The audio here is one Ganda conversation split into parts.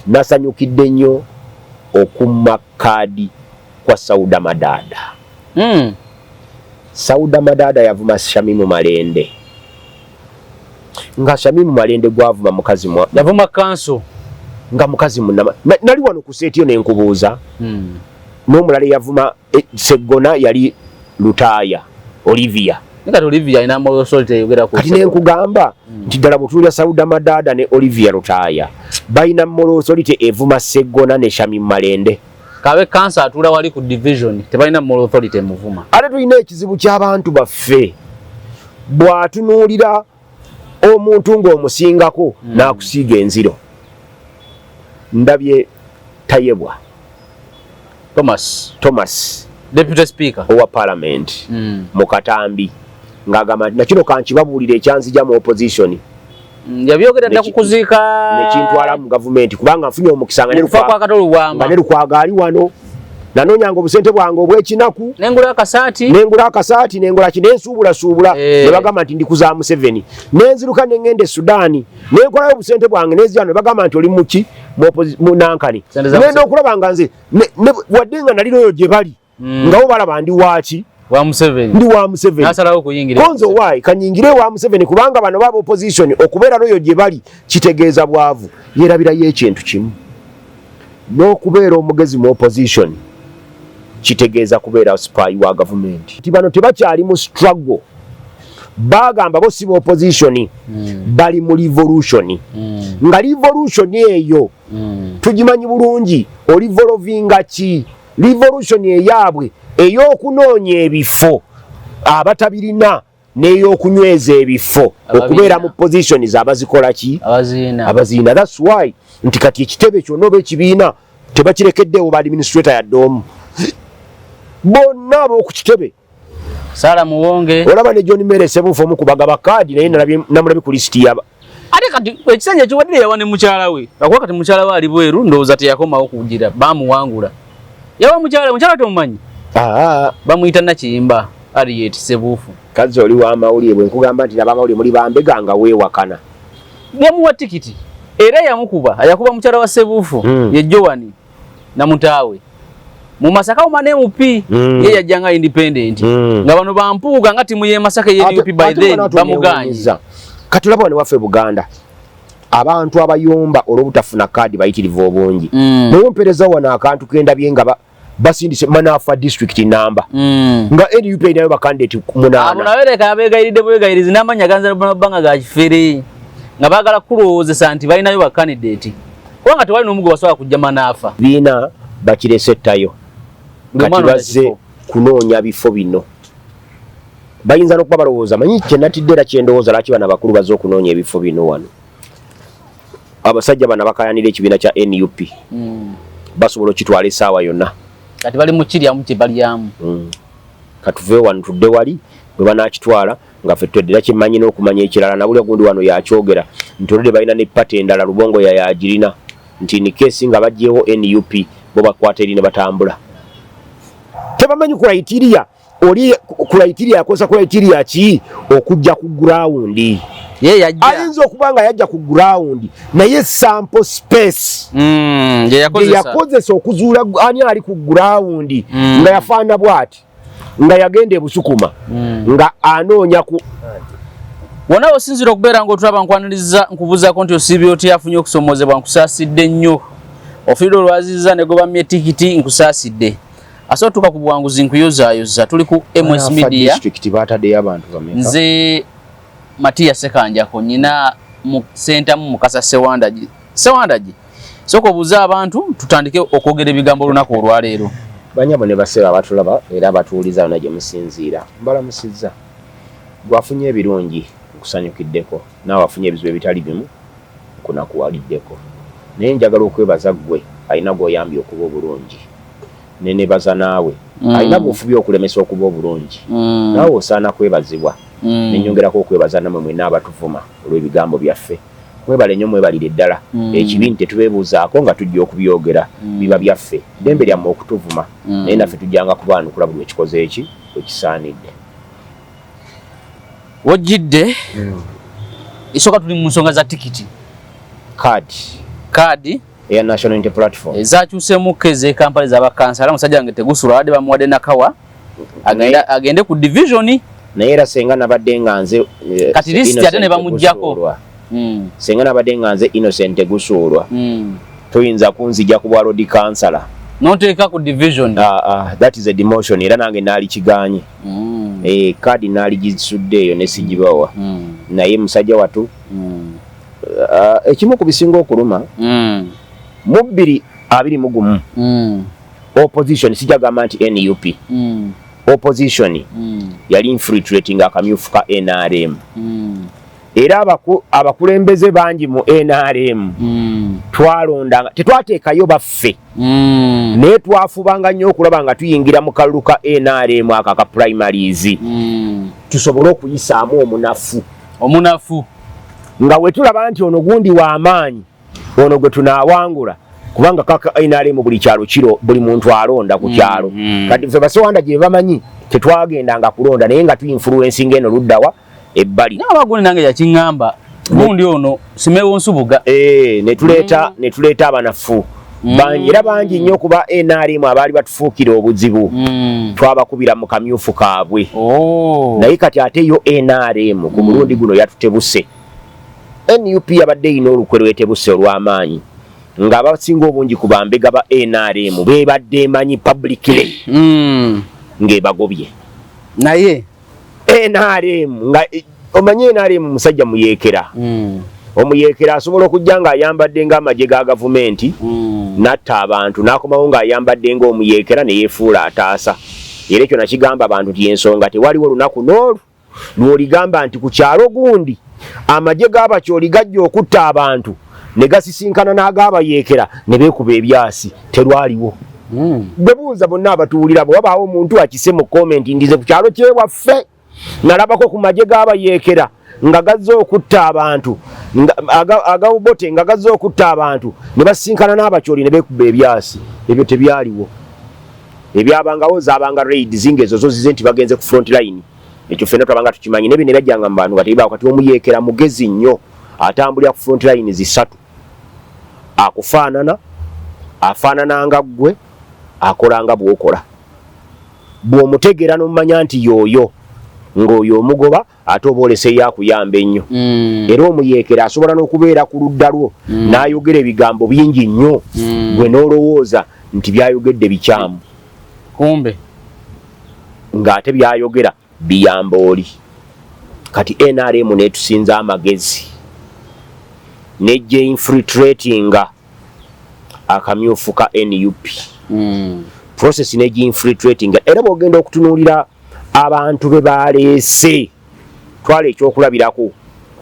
nasanyukidde nnyo okumma kaadi kwa Sauda Madada. Sauda Madada yavuma Shamimu Malende. Nga Shamimu Malende gwavuma mukazi mwa yavuma kanso nga mukazi munama nali wano ku setiyo nenkubuuza. N'omulala yavuma Seggona yali Lutaaya Olivia. Nga Olivia ina moral authority yogera ku. Kati nenkugamba nti ddala butulira Sauda Madada ne Olivia Lutaaya bayina moral authority evuma Seggona ne Shamimu Malende. Kabe kansa atula wali ku division tebalina moral authority muvuma. Ate tulina ekizibu ky'abantu baffe bw'atunuulira omuntu ng'omusingako n'akusiiga enziro. Ndabye Tayebwa Thomas Deputy Speaker owa Parliament mu Katambi ng'agamba nti nakino kankibabuulira ekyanzija mu opposition. Yabyogera dda kukuziika nekintwala mu gavumenti kubanga nfunye omukisa nga ne Lukwago ali wano nanoonyanga obusente bwange obw'ekinaku nengula akasaati nengola kinensuubulasuubula ne bagamba nti ndikuza Museveni nenziruka nengende Sudaani nenkolayo obusente bwange nezija ne bagamba nti oli muki mu Nankani ngenda okulaba nga nze wadde nga nalinoyo gye bali nga bo balaba ndi waaki wa Museveni ndi wa Museveni nasalawo kuyingira konzo why kanyingire wa Museveni kubanga bano baba opposition okubeera noyo gye bali kitegeeza bwavu yerabira y'ekintu kimu n'okubeera omugezi mu opposition kitegeeza kubeera spy wa government. Ti bano tebakyali mu struggle bagamba bo si mu opposition bali mu revolution nga revolution eyo tugimanyi bulungi olivolvinga ki revolution eyaabwe ey'okunoonya ebifo abatabirina n'ey'okunyweza ebifo okubeera mu positions abazikola ki abaziina. That's why nti kati ekitebe kyonna oba ekibiina tebakirekeddewo ba administrator yadde omu bonna ab'oku kitebe Sala Muwonge olaba ne John Mere Sebufu omu kubaga bakaadi naye namulabi ku listi yaba ate kati ekisanja ekiwadde yawa ne mukyala we akuba kati mukyala we ali bweru ndowooza teyakomawo kugira bamuwangula yawa mukyala tomumanyi bamuyita Nakiyimba Harriet Sebufu. Kazi oli w'amawulire bwe nkugamba nti n'abamawulire muli bambega nga weewakana yamuwa tikiti era yakuba mukyala wa Sebufu ye Joani na mutaawe mu Masaka umane MP ye yajjanga independent nga bano bampuuga nga timu ye Masaka ye UP by then bamuganyiza. Kati olaba ne waffe Buganda abantu abayomba olw'obutafuna kaadi bayitirivu obungi naye mpereza wano akantu kendabye nga basindise Manafa district number nga NUP nayo bakandidate 8 abo nawereka abegayiridde bwegayirizi n'amanya ganza banga ga kifere nga bagala kulowooza nti balinayo ba candidate kubanga tewali n'omugo basobola kujja Manafa biina bakiresettayo kati bazze kunoonya bifo bino bayinza n'okuba balowooza manyi kye natidde era kyendowooza lwaki bano abakulu bazze okunoonya ebifo bino wano abasajja bano bakayanira ekibiina kya NUP basobola okitwala essaawa yonna kati bali mu kiryamu kye balyamu katuve wano tudde wali bwe banakitwala nga ffe tweddera kimanyi n'okumanya ekirala nabuli ogundi wano yakyogera nti oludde balina ne pate endala Lubongo yayagirina nti ni keesi nga bajjeewo NUP bo bakwata eri ne batambula tebamanyi criteria oli criteria yakosa criteria ki okujja ku ground ye yajja ayinza okuba nga yajja ku ground naye sample space yakozesa okuzuula ani ali ku ground nga yafaana bwati nga yagenda e Busukuma nga anoonya ku wona osinzira okubeera ng'otulaba nkwaniriza nkubuuzaako nti osiibye oti afunye okusomoozebwa nkusaasidde nnyo ofiirwa olwazizza ne gobamye tikiti nkusaasidde asotuka ku buwanguzi nkuyozaayoza tuli ku MS Media district bataddeyo abantu bameka nze Matia Sekanjako nyina mu center mu Mukasa Sewandagi soko buza abantu tutandike okwogera ebigambo olunaku olwaleero banyabo ne basera abatulaba era abatuuliza na gye musinziira mbalamusizza gwafunye ebirungi nkusanyukiddeko naawe afunye ebizibu ebitali bimu nkunakuwaliddeko naye njagala okwebaza ggwe alina gw'oyambye okuba obulungi nenebaza naawe alina bw'ofubye okulemesa okuba obulungi naawe osaana kwebazibwa nenyongerako okwebaza namwe mwenna abatuvuma olw'ebigambo byaffe mwebale nnyo mwebalire ddala ekibi nti tetubeebuuzaako nga tujja okubyogera biba byaffe ddembe lyammwe okutuvuma naye naffe tujjanga kubaanukula buli ekikoze eki wekisaanidde wojjidde isooka tuli mu nsonga za tikiti kaadi ya National Unity Platform ezakyuse mukeze kampani za bakansala musajja nge tegusula ade bamuwadde nakawa agende ku division naye era senga nabadde nga nze kati list ate ne bamujjako senga nabadde nga nze Innocent gusuulwa tuyinza kunzijja ku bwa road councillor noteeka ku division that is a demotion era nange naali kiganye kadi naali gisudde eyo ne sigibawa naye musajja watu ekimu ku bisinga okuluma mu 2021 opposition sijagamba nti NUP opposition yali infiltrating akamyufu ka NRM era abakulembeze bangi mu NRM twalondanga tetwateekayo baffe naye twafubanga nnyo okulaba nga tuyingira mu kalulu ka NRM aka ka primaries tusobole okuyisaamu omunafu nga we tulaba nti ono gundi w'amaanyi ono gwe tunaawangula kubanga kaka NRM buli kyalo kiro buli muntu alonda ku kyalo kati ffe basowanda gye bamanyi tetwagendanga kulonda naye nga tuyinfluencing eno luddawa ebbali n'abagone nange yakiŋŋamba gundi ono simewo nsubuga ne tuleeta abanafu bangi era bangi nnyo kuba NRM abaali batufuukira obuzibu twabakubira mu kamyufu kaabwe naye kati ate yo NRM ku mulundi guno yatutebuse NUP yabadde yina olukwe lwetebuse olw'amaanyi ng'abasinga obungi ku bambega ba NRM beebadde emanyi publicly ng'ebagobye naye NRM nga omanyi NRM musajja muyeekera omuyeekera asobola okujja ng'ayambadde ng'amagye ga gavumenti natta abantu n'akomawo ng'ayambadde ng'omuyeekera ne yeefuula ataasa era ekyo nakigamba abantu nti ensonga tewaliwo olunaku n'olu lw'oligamba nti ku kyalo gundi amagye g'abakyoli gajja okutta abantu ne gasisinkana n'ag'abayeekera ne beekuba ebyasi terwaliwo bebuuza bonna abatuwulira bwe wabaawo omuntu akise mu komenti ndize ku kyalo kyewaffe nalabako ku magye g'abayeekera nga gazze okutta abantu agawubote nga gazze okutta abantu ne basisinkana n'abakyoli ne beekuba ebyasi ebyo tebyaliwo ebyabangawo zaabanga raids ng'ezo zo zize nti bagenze ku front line ekyo ffenna twabanga tukimanyi nebyo ne byajjanga mu bantu kati baako kati omuyeekera mugezi nnyo atambulira ku front line zisatu akufaanana afaanana nga ggwe akola nga bw'okola bw'omutegeera n'omumanya nti yooyo ng'oyo omugoba ate oba oleseeyo akuyamba ennyo era omuyeekera asobola n'okubeera ku ludda lwo n'ayogera ebigambo bingi nnyo gwe n'olowooza nti byayogedde bikyamu kumbe ng'ate byayogera biyamba oli kati NRM netusinza amagezi nejje infiltratinga akamyufu ka NUP process nejje infiltratinga era bwogenda okutunuulira abantu be baleese twala ekyokulabirako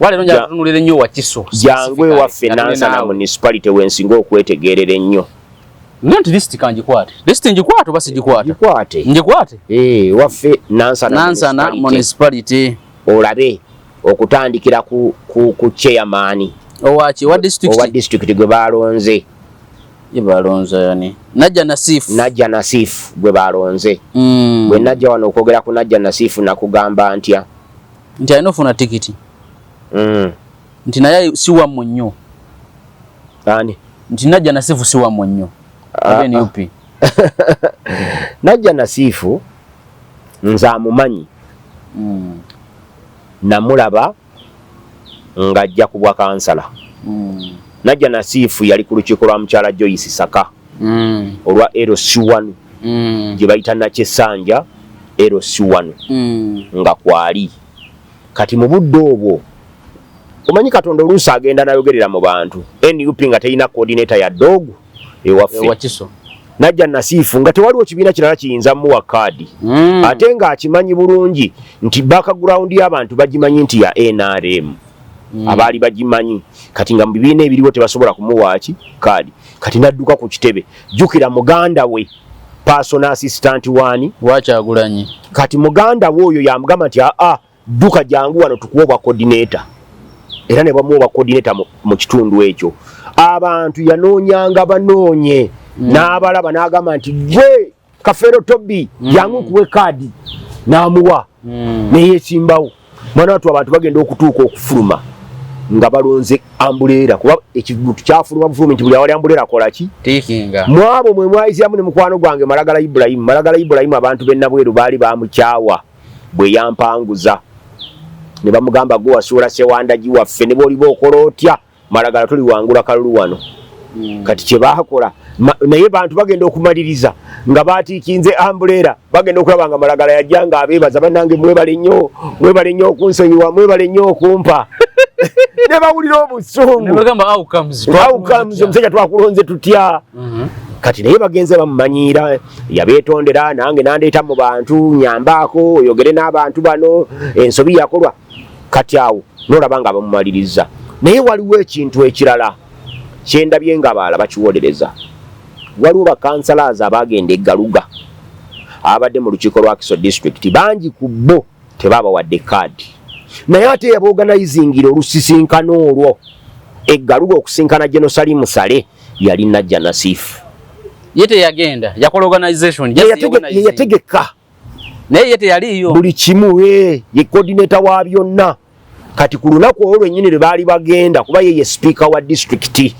wale nonja kutunulira nnyo Wakiso jangwe waffe Nansana municipality wensinga okwetegerera ennyo Nonti list kanjikwate. List njikwate basi jikwate. Jikwate. Njikwate. Waffe Nansana municipality. Olabe okutandikira ku chairman. Owachi wa district? Owa district gwe balonze. Balonze yani. Najja Nasif gwe balonze. Bwe najja wano okwogera ku Najja Nasif nakugamba ntya. Nti ayinofuna tikiti. Nti naye si wa nnyo. Ani? Nti Najja Nasif si wa nnyo. NUP. Najja Nasif nze amumanyi. Namulaba ng'ajja ku bwa kansala. Najja Nasif yali ku lukiiko lwa mukyala Joyce Saka olwa LC1 gye bayita Nakyesanja LC1 nga kwali kati mu budde obwo omanyi Katonda oluusi agenda nayogerera mu bantu NUP nga teyina coordinator ya dogu ewaffe Wakiso. Najja Nasif nga tewaliwo kibiina kirala kiyinza muwa kaadi ate nga akimanyi bulungi nti background y'abantu bagimanyi nti ya NRM abaali bagimanyi kati nga mu bibiina ebiriwo tebasobola kumuwa kaadi kati nadduka ku kitebe jjukira muganda we personal assistant wani Wakyagulanyi kati muganda we oyo yamugamba nti dduka jangu wano tukuwa coordinator era ne bamuwa coordinator mu kitundu ekyo abantu yanoonyanga banoonye n'abalaba n'agamba nti gwe Kafeero Tobi jangu kuwe kaadi n'amuwa neyesimbawo mwana watu abantu bagenda okutuuka okufuluma nga balonze ambulera kuba ekibutu kyafuluma bufuluma buli awali ambulera kola ki tikinga mwabo mwe mwayizyamu ne mukwano gwange Malagala Ibrahim abantu bennabweru baali bamukyawa bwe yampanguza ne bamugamba go wasuula Sewandagi waffe ne boliba okola otya Malagala tuli wangula kalulu wano kati kye baakola naye bantu bagenda okumaliriza nga batikinze ambulera bagenda okulaba nga Malagala yajjanga abeebaza bannange mwebale nnyo okunsonyiwa mwebale nnyo okumpa ne bawulira obusungu ne bagamba outcomes omusajja twakulonze tutya kati naye bagenze bamumanyiira yabeetondera nange nandeeta mu bantu nyambaako oyogere n'abantu bano ensobi yakolwa kati awo n'olaba nga bamumaliriza naye waliwo ekintu ekirala kyendabye nga abaala bakiwolereza waliwo bakansalaazi abagenda eggaluga abadde mu lukiiko lwa Kiso district bangi ku bo tebabawadde kaadi naye ate yabaorganizingira olusisinkano olwo eggaluga okusinkana Jenosali Musale yali Najja Nasifu yete yagenda yakola organization yategeka naye yete yaliyo buli kimu ye coordinator wa byonna kati ku lunaku olwo lwennyini lwe baali bagenda kuba ye speaker wa district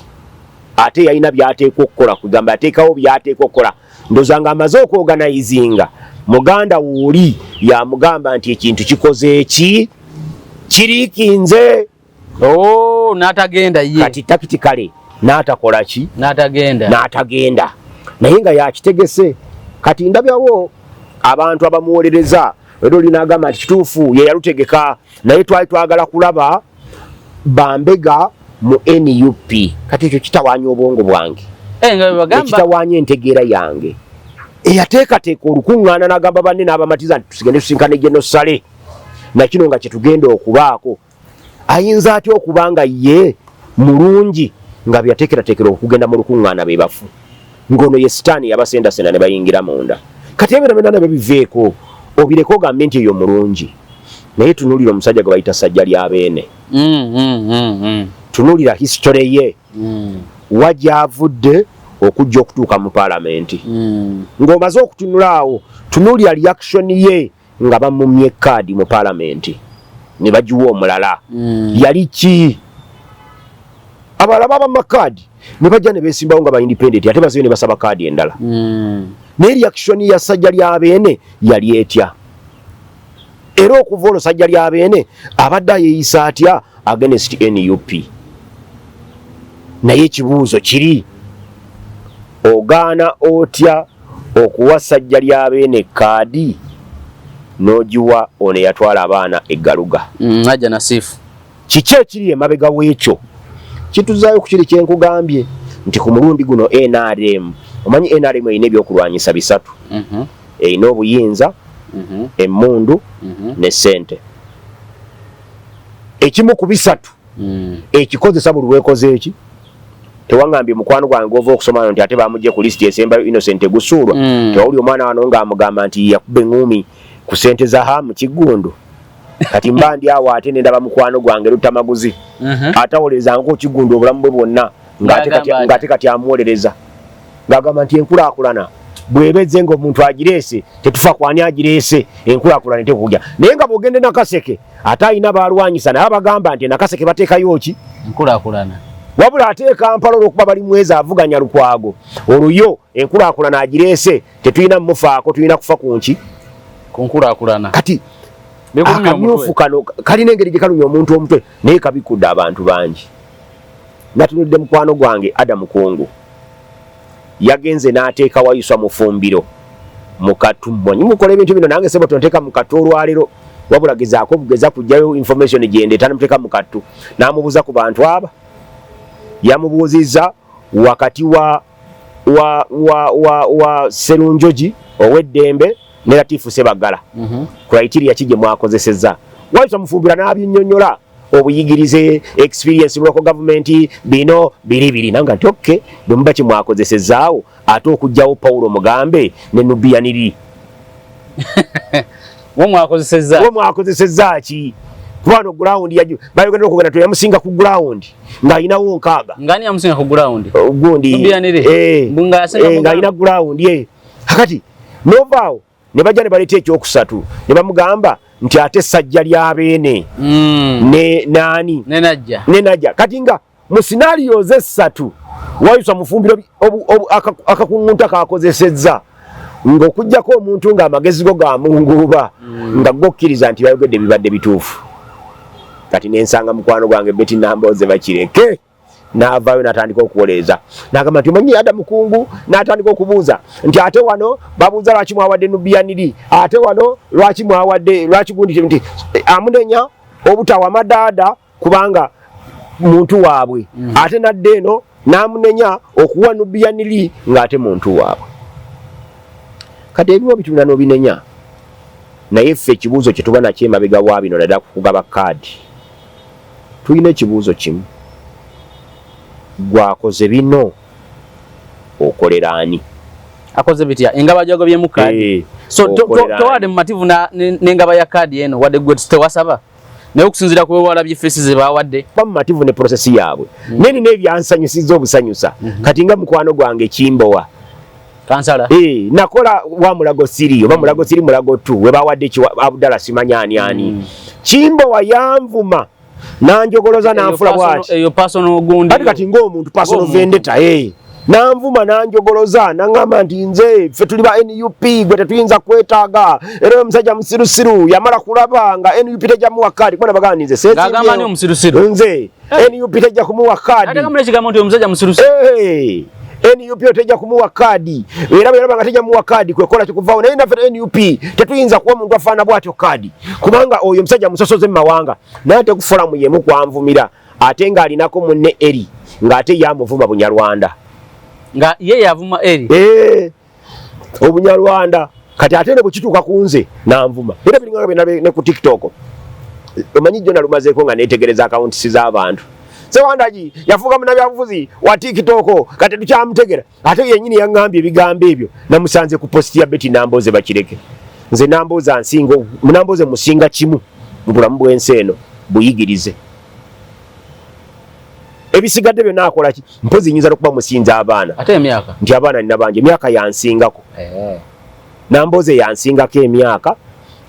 ate yalina byateeka okukola kugamba yateekawo byateeka okukola ndozanga amaze okuorganizinga muganda wuli yamugamba nti ekintu kikoze eki kiriikinze n'atagenda ye kati tactically n'atakola ki n'atagenda naye nga yakitegese kati ndabyawo abantu abamuwolereza era olinagamba nti kituufu ye yalutegeka naye twali twagala kulaba bambega mu NUP kati ekyo kitawaanya obwongo bwange kitawaanya entegeera yange eyateekateeka olukuŋŋaana n'agamba banne n'abamatiza nti tusigende tusinkane Jenosale nakino nga kyetugenda okubaako ayinza atya okuba nga ye mulungi nga byateekerateekera okugenda mu lukuŋŋaana be bafu ng'ono ye sitaani yabasendasenda ne bayingira munda kati ebyo ne biveeko obireko ogambe nti eyo mulungi naye tunuulira omusajja gwe bayita Ssajja lya Beene tunuulira history ye wajyavudde okujja okutuuka mu paalamenti ng'omaze okutunula awo tunuulira reaction ye nga bamumye kaadi mu paalamenti ne bagiwa omulala yali ki abalala baba kaadi ne bajja ne beesimbawo nga ba independent ate baziyo ne basaba kaadi endala naye reaction ya Ssajja lya Beene yali etya era okuva olwo Ssajja lya Beene abadde ayeeyisa atya against NUP naye ekibuuzo kiri ogaana otya okuwa Ssajja lya Beene kaadi n'ogiwa ono yatwala abaana eggaluga Najja Nasifu kiki ekiri emabega w'ekyo kituzaayo ku kiri kyenkugambye nti ku mulundi guno NRM omanyi NRM erina ebyokulwanyisa bisatu erina obuyinza emmundu ne ssente ekimu ku bisatu ekikozesa buli lwekoze eki tewangambye mukwano gwange ova okusoma nti ate bamugye ku lisiti esembayo Innocent Gusuulwa tewawuli omwana wano ng'amugamba nti yakuba eŋŋumi ku ssente za hamu Kiggundu kati mba ndi awo ate nendaba mukwano gwange Lutamaguzi atawolerezangako Kiggundu obulamu bwe bwonna ng'ate kati amuwolereza ng'agamba nti enkulaakulana bwebezze ng'omuntu agireese tetufa kwani agireese enkulaakulana tekujja naye nga bw'ogende Nakaseke ate alina baalwanyisa naye abagamba nti Nakaseke bateekayo ki enkulaakulana wabula ate Kampala olw'okuba bali mwezi avuganya Lukwago olwo enkulaakulana agireese tetulina mmufaako tulina kufa kunki ku nkulaakulana kati akamyufu kano kalina engeri gye kalumya omuntu omutwe naye kabikudde abantu bangi natunudde mukwano gwange Adamu Kungu yagenze n'ateeka Wayiswa mu ffumbiro mu Katu mwanyi mukola ebintu bino nange sebo tonteeka mu Katu olwaliro wabula gezaako bugeza kujjayo information gyendeeta namuteeka mu Katu n'amubuuza ku bantu aba yamubuuzizza wakati wa Sserunjogi ow'eddembe ne Latifu Sebagala criteria ki gye mwakozesezza Wayiswa mufumbira n'abinnyonnyola obuyigirize experience local government bino biri nanga nti okay bwe muba kimwakozesezaawo ate okujjawo Paulo Mugambe ne Nubianiri mwakozesezza ki kubano ground bayogenda okugenda tuyamusinga ku ground ng'alinawo nkaaga ngani yamusinga ku ground gundi Nubianiri ng'alina ground ye kakati novaawo ne bajja ne baleeta ekyokusatu ne bamugamba nti ate essajja ly'abeene ne nani ne najja kati nga mu scenarios essatu wayusa mufumbiro akakungunta kakozesezza ng'okujjako omuntu ng'amagezi go gamunguuba nga gokkiriza nti bayogedde bibadde bituufu kati nensanga mukwano gwange Betty Nambooze Bakireke n'avaayo n'atandika okuwoleeza n'agamba nti omanyi Adam Mukungu n'atandika okubuuza nti ate wano babuuza lwaki mwawadde Nubianiri ate wano lwaki gundite nti amunenya obutawa madaada kubanga muntu waabwe ate nadde eno n'amunenya okuwa Nubianiri ng'ate muntu waabwe kati ebiwa bitulina n'obinenya naye ffe ekibuuzo kye tuba nakyo emabega wa bino naddala kugaba kaadi tulina ekibuuzo kimu gwakoze bino okolera ani akoze bitya engaba jagobye mu kaadi so towadde mu mativu n'engaba ya kaadi eno wadde gwe tewasaba naye okusinziira ku walabye faces ze bawadde mu mativu ne process yaabwe neni n'ebyansanyusizza obusanyusa kati nga mukwano gwange Kimbowa kansala nakola wa Mulago Siri oba Mulago Siri Mulago 2 we bawadde Abdallah Simanyani ani Kimbowa yanvuma nanjogoloza nanfula bwaki eyo personal gundi kati ng'omuntu personal vendetta nanvuma nanjogoloza nangamba nti nze ffe tuli ba NUP gwe tetuyinza kwetaaga era omusajja musirusiru yamala kulaba nga NUP tejja muwa kaadi kubona bagamba nze seagamba ni omusirusiru nze NUP tejja kumuwa kaadi ate kamule kigambo nti omusajja musirusiru NUP tejja kumuwa kaadi era bwe nga tejja muwa kaadi kwekola kikuvaawo naye naffe NUP tetuyinza kuwa omuntu afaana bw'atyo kaadi kubanga oyo omusajja musosoze mu mawanga naye ate kufolamu yemu kwanvumira ate ng'alinako munne eri ng'ate yamuvuma Bunyarwanda nga ye yavuma eri Obunyarwanda kati ate ne bwekituuka ku nze nanvuma era biringa byonna ne ku TikTok omanyi jjo nalumazeeko nga neetegereza akawuntisi z'abantu Sewandagi yafuuka munnabyabufuzi wa TikTok kati tukyamutegera ate yennyini yaŋŋambye ebigambo ebyo namusanze ku posti ya Betty Nambooze Bakireke nze Nambooze musinga kimu mu bulamu bw'ensi eno buyigirize ebisigadde byonna akola ki mpozi nyinza n'okuba musinza abaana ate emyaka nti abaana nina bangi emyaka yansingako Nambooze yansingako emyaka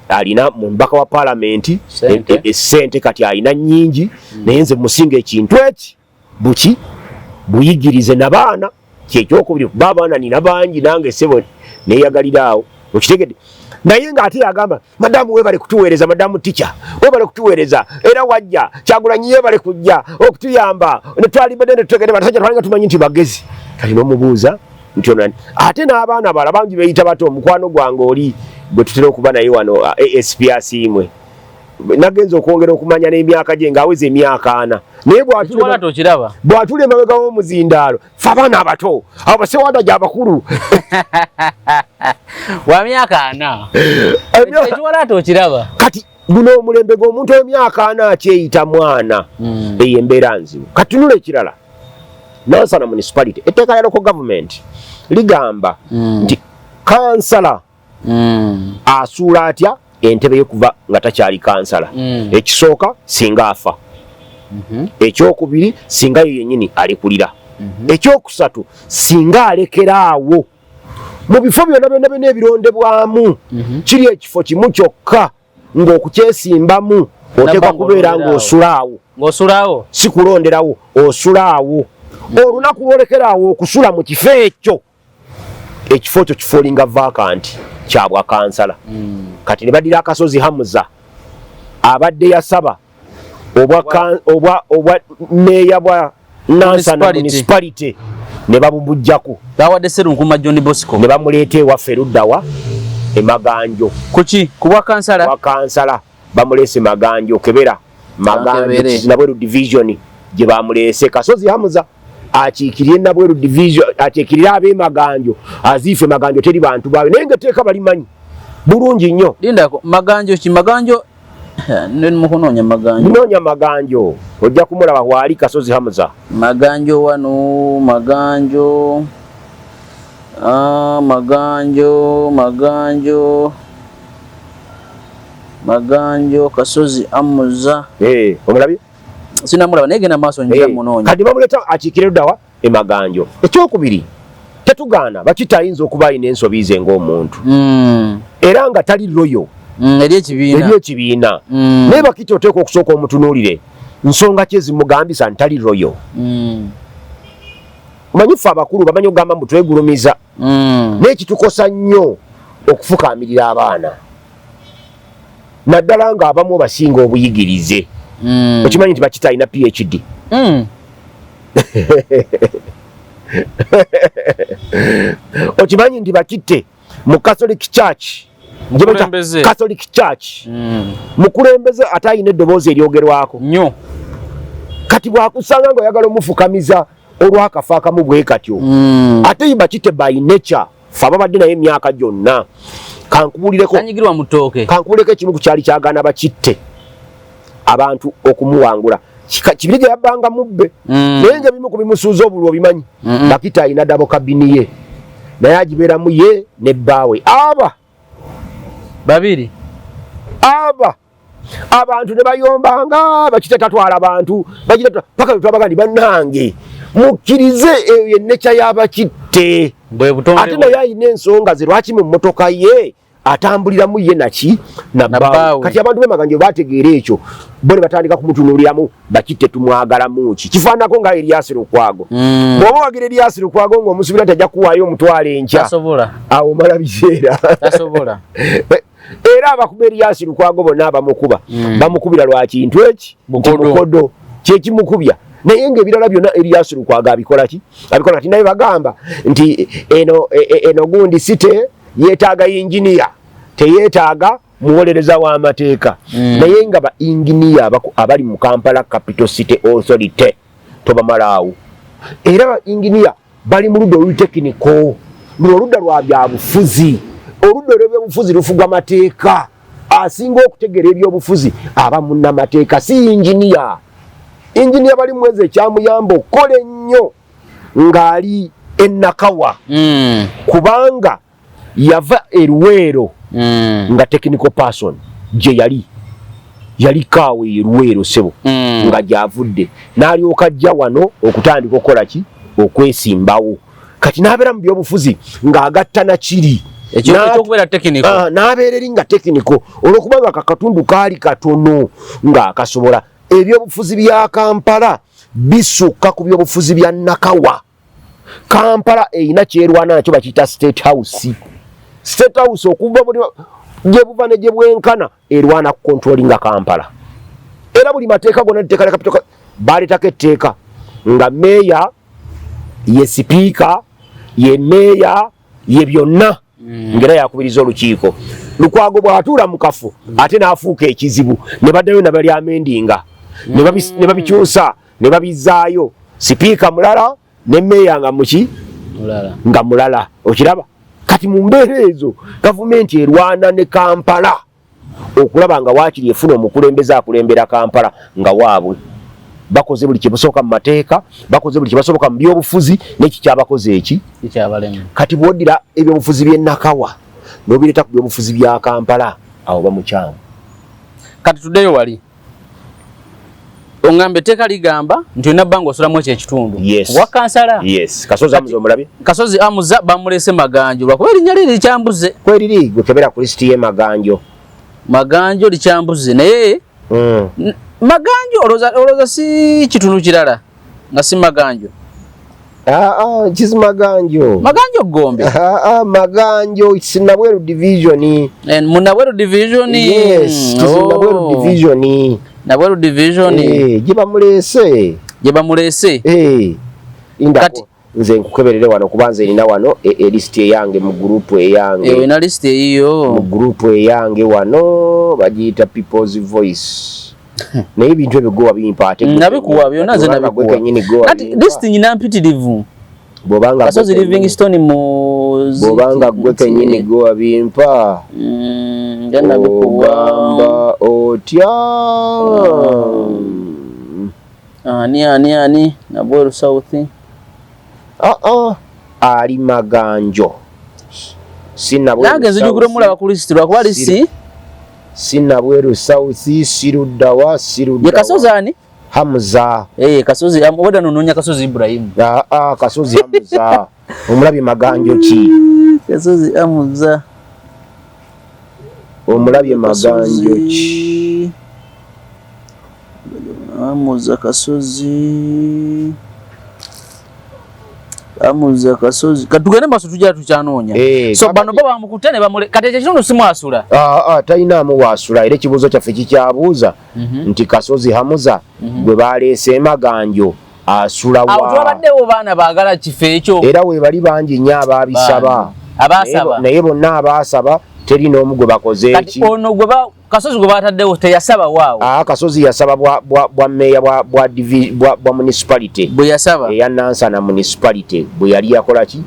alina mu mbaka wa palamenti sente kati alina nnyingi naye nze musinga ekintu eki buyigirize n'abaana kyekyokubiri kuba abaana nina bangi nange sebo neeyagalira awo okitegedde naye ng'ate yagamba madamu webale kutuweereza madamu tica webale kutuweereza era wajja Kyagulanyi yebale kujja okutuyamba netwalibadde netutegedde batasajja twalinga tumanyi nti bagezi kati n'omubuuza nti onani ate n'abaana bala bangi beeyita bato omukwano gwange oli bwe tutera okuba naye wano ASP asiimwe nagenza okwongera okumanya n'emyaka gye ng'aweza emyaka 4 naye bw'atula emabega w'omuzindaalo fe abaana abato abo basewandagi abakulu wa myaka 4 ekiwala ate okiraba kati guno omulembe gw'omuntu w'emyaka 4 akyeyita mwana eyo embeera nzibu kati tunula ekirala Nansana municipality etteeka lya local government ligamba nti kansala asuula atya entebe ye kuva nga takyali kansala ekisooka singa afa ekyokubiri singa yo yennyini alekulira ekyokusatu singa alekeraawo mu bifo byonna ebirondebwamu kiri ekifo kimu kyokka ng'okukyesimbamu oteekwa kubeera ng'osulaawo si kulonderawo osulaawo olunaku lwolekeraawo okusula mu kifo ekyo ekifo ekyo kifoolinga vakanti kyabwa kansala kati ne badira akasozi Hamuza abadde yasaba obwa meeya bwa Nansana municipality ne babubujjako bawadde Sserunkuma John Bosco ne bamuleeta ewaffe Luddawa Maganjo kuki kubwa kansala bamuleese Maganjo Kebera Maganjo Nabweru division gye bamuleese Kasozi Hamuza akiikirire Nabweru division ateekirira ab'e Maganjo aziife Maganjo teri bantu baawe naye ngateeka balimanyi bulungi nnyo lindako Maganjo Mukunoonya Maganjo munoonya Maganjo ojja kumulaba waali Kasozi Hamuza Maganjo wano Maganjo Kasozi Hamuza omulabye sinamulaba naye genda maaso njira munoonya kati bamuleeta akiikire Luddawa Maganjo ekyokubiri tetugaana bakitayinza okuba ayina ensobi ze ng'omuntu era nga tali loyo eri ekibiina naye Bakiti oteeka okusooka omutunuulire nsonga ki ezimugambisa ntali loyo. Manyifu abakulu bamanyi okugamba mbu twegulumiza naye kitukosa nnyo okufukaamirira abaana naddala ng'abamu obasinga obuyigirize. Okimanyi nti Bakiti alina PhD. Okimanyi nti Bakiti mu Catholic Church Catholic Church mukulembeze ate alina eddoboozi eryogerwako nnyo. Kati bwakusanga ng'oyagala omufukamiza olwakafa akamu bwe katyo ate Bakiti by nature fe ababadde naye emyaka gyonna kankubulireko ekimu ku kyali kyagaana bakitte abantu okumuwangula kibiri gye yabbanga mubbe naye nga bimu ku bimusuuza obulwa obimanyi Bakiti alina dabo kabini ye naye agibeeramu ye ne bbaawe babiri abantu ne bayombanga Bakiti tatwala abantu paka lwetwabaga ndi bannange mukkirize eyo yenneca y'Abakitte ate naye alina ensonga ze lwaki mu mmotoka ye atambuliramu ye naki nabbaawe. Kati abantu b'emaganja bategeera ekyo bo ne batandika kumutunuuliramu Bakitte tumwagalamu ki kifaanako nga Erias Lukwago. Bw'oba wagira Erias Lukwago ng'omusubira tajja kuwaayo omutwalo enkya awo omala biseera era abakuba Erias Lukwago bonna abamukuba bamukubira lwa kintu eki mukodo kyekimukubya naye ng'ebirala byonna Erias Lukwago abikola kati naye bagamba nti eno gundi site yeetaaga inginiya teyeetaaga muwolereza w'amateeka naye nga ba inginiya abali mu Kampala Capital City Authority tobamalaawo era ba inginiya bali mu ludda olutekiniko oludda lwa byabufuzi oludda olw'ebyobufuzi lufugwa amateeka asinga okutegeera ebyobufuzi aba munnamateeka si inginiya bali mwezi ekyamuyamba okukola ennyo ng'ali ennakawa kubanga yava Eruweero nga technical person gye yali kaawe Eruweero sebo nga gyavudde n'alyoka ajja wano okutandika okukola ki okwesimbawo kati n'abeera mu byobufuzi ng'agatta nakiri n'abeera eri nga technical olwokubanga kakatundu kaali katono ng'akasobola ebyobufuzi bya Kampala bisukka ku byobufuzi bya Nakawa. Kampala eyina kyerwana nakyo bakiyita State House okuva gye buva ne gye bwenkana erwana ku controllinga Kampala era buli mateeka gonna etteeka lya Capital baaleetako etteeka nga meeya ye sipiika ye meeya ye byonna ngera yakubiriza olukiiko. Lukwago bw'atuula mu kafu ate n'afuuka ekizibu ne baddayo ne bali amendinga ne babikyusa ne babizzaayo sipiika mulala ne meeya nga mulala okiraba. Kati mu mbeera ezo gavumenti erwana ne Kampala okulaba nga waakiri efuna omukulembeze akulembera Kampala nga waabwe bakoze buli kye basoboka mu mateeka bakoze buli kye basoboka mu byobufuzi n'eki kyabakoze eki kati bw'oddira ebyobufuzi by'e Nakawa n'obireeta ku byobufuzi bya Kampala awo bamukyamu. Kati tuddeyo wali ongambe etteeka ligamba nti olina bbanga osulamu ekyo ekitundu wa kansala. Kasozi Amuza omulabye Kasozi Amuza bamulese Maganjo lwakuba erinnya liri likyambuze kweriri gwekebera ku lisiti ye Maganjo likyambuze naye Maganjo olowooza si kitundu kirala nga si Maganjo kizi Maganjo Gombe Maganjo Nabweru division mu Nabweru division Nabweru division gye bamulese kati nze nkukeberere wano kubanza erina wano list eyange mu group eyange ina list eyiyo mu group eyange wano bagiyita People's Voice naye ebintu ebyo gowa bimpa ate nabikuwa byonna nze nabikuwa kati list nyina mpitirivu bobanga Kasozi Livingstone mu bobanga gwe kenyini gowa bimpa ngana bikuwa otya ani Nabweru South ali Maganjo sinabweru nange nzijukire mulaba ku list lwakuba lisi Nabweru South siruddawa ye Kasozi ani Hamza Kasozi oda nononya Kasozi Ibrahim Kasozi Hamza omulabye Maganjo ki Kasozi Hamza omulabye Maganjo ki Amuza Kasozi katugende maso tujja tukyanoonya so bano baba mukutane bamule kati ekyo simu asula talina amuwaasula era ekibuuzo kyaffe kikyabuuza nti Kasozi Hamuza gwe baleese Maganjo asula wa twabaddewo baana baagala kifo ekyo era we bali bangi nnyo abaabisaba naye bonna abaasaba teri n'omu gwe bakoze eki ono gwe Kasozi gwe bataddewo teyasaba waawo Kasozi yasaba bwa meya bwa municipality bwe yasaba eya Nansana municipality bwe yali yakola ki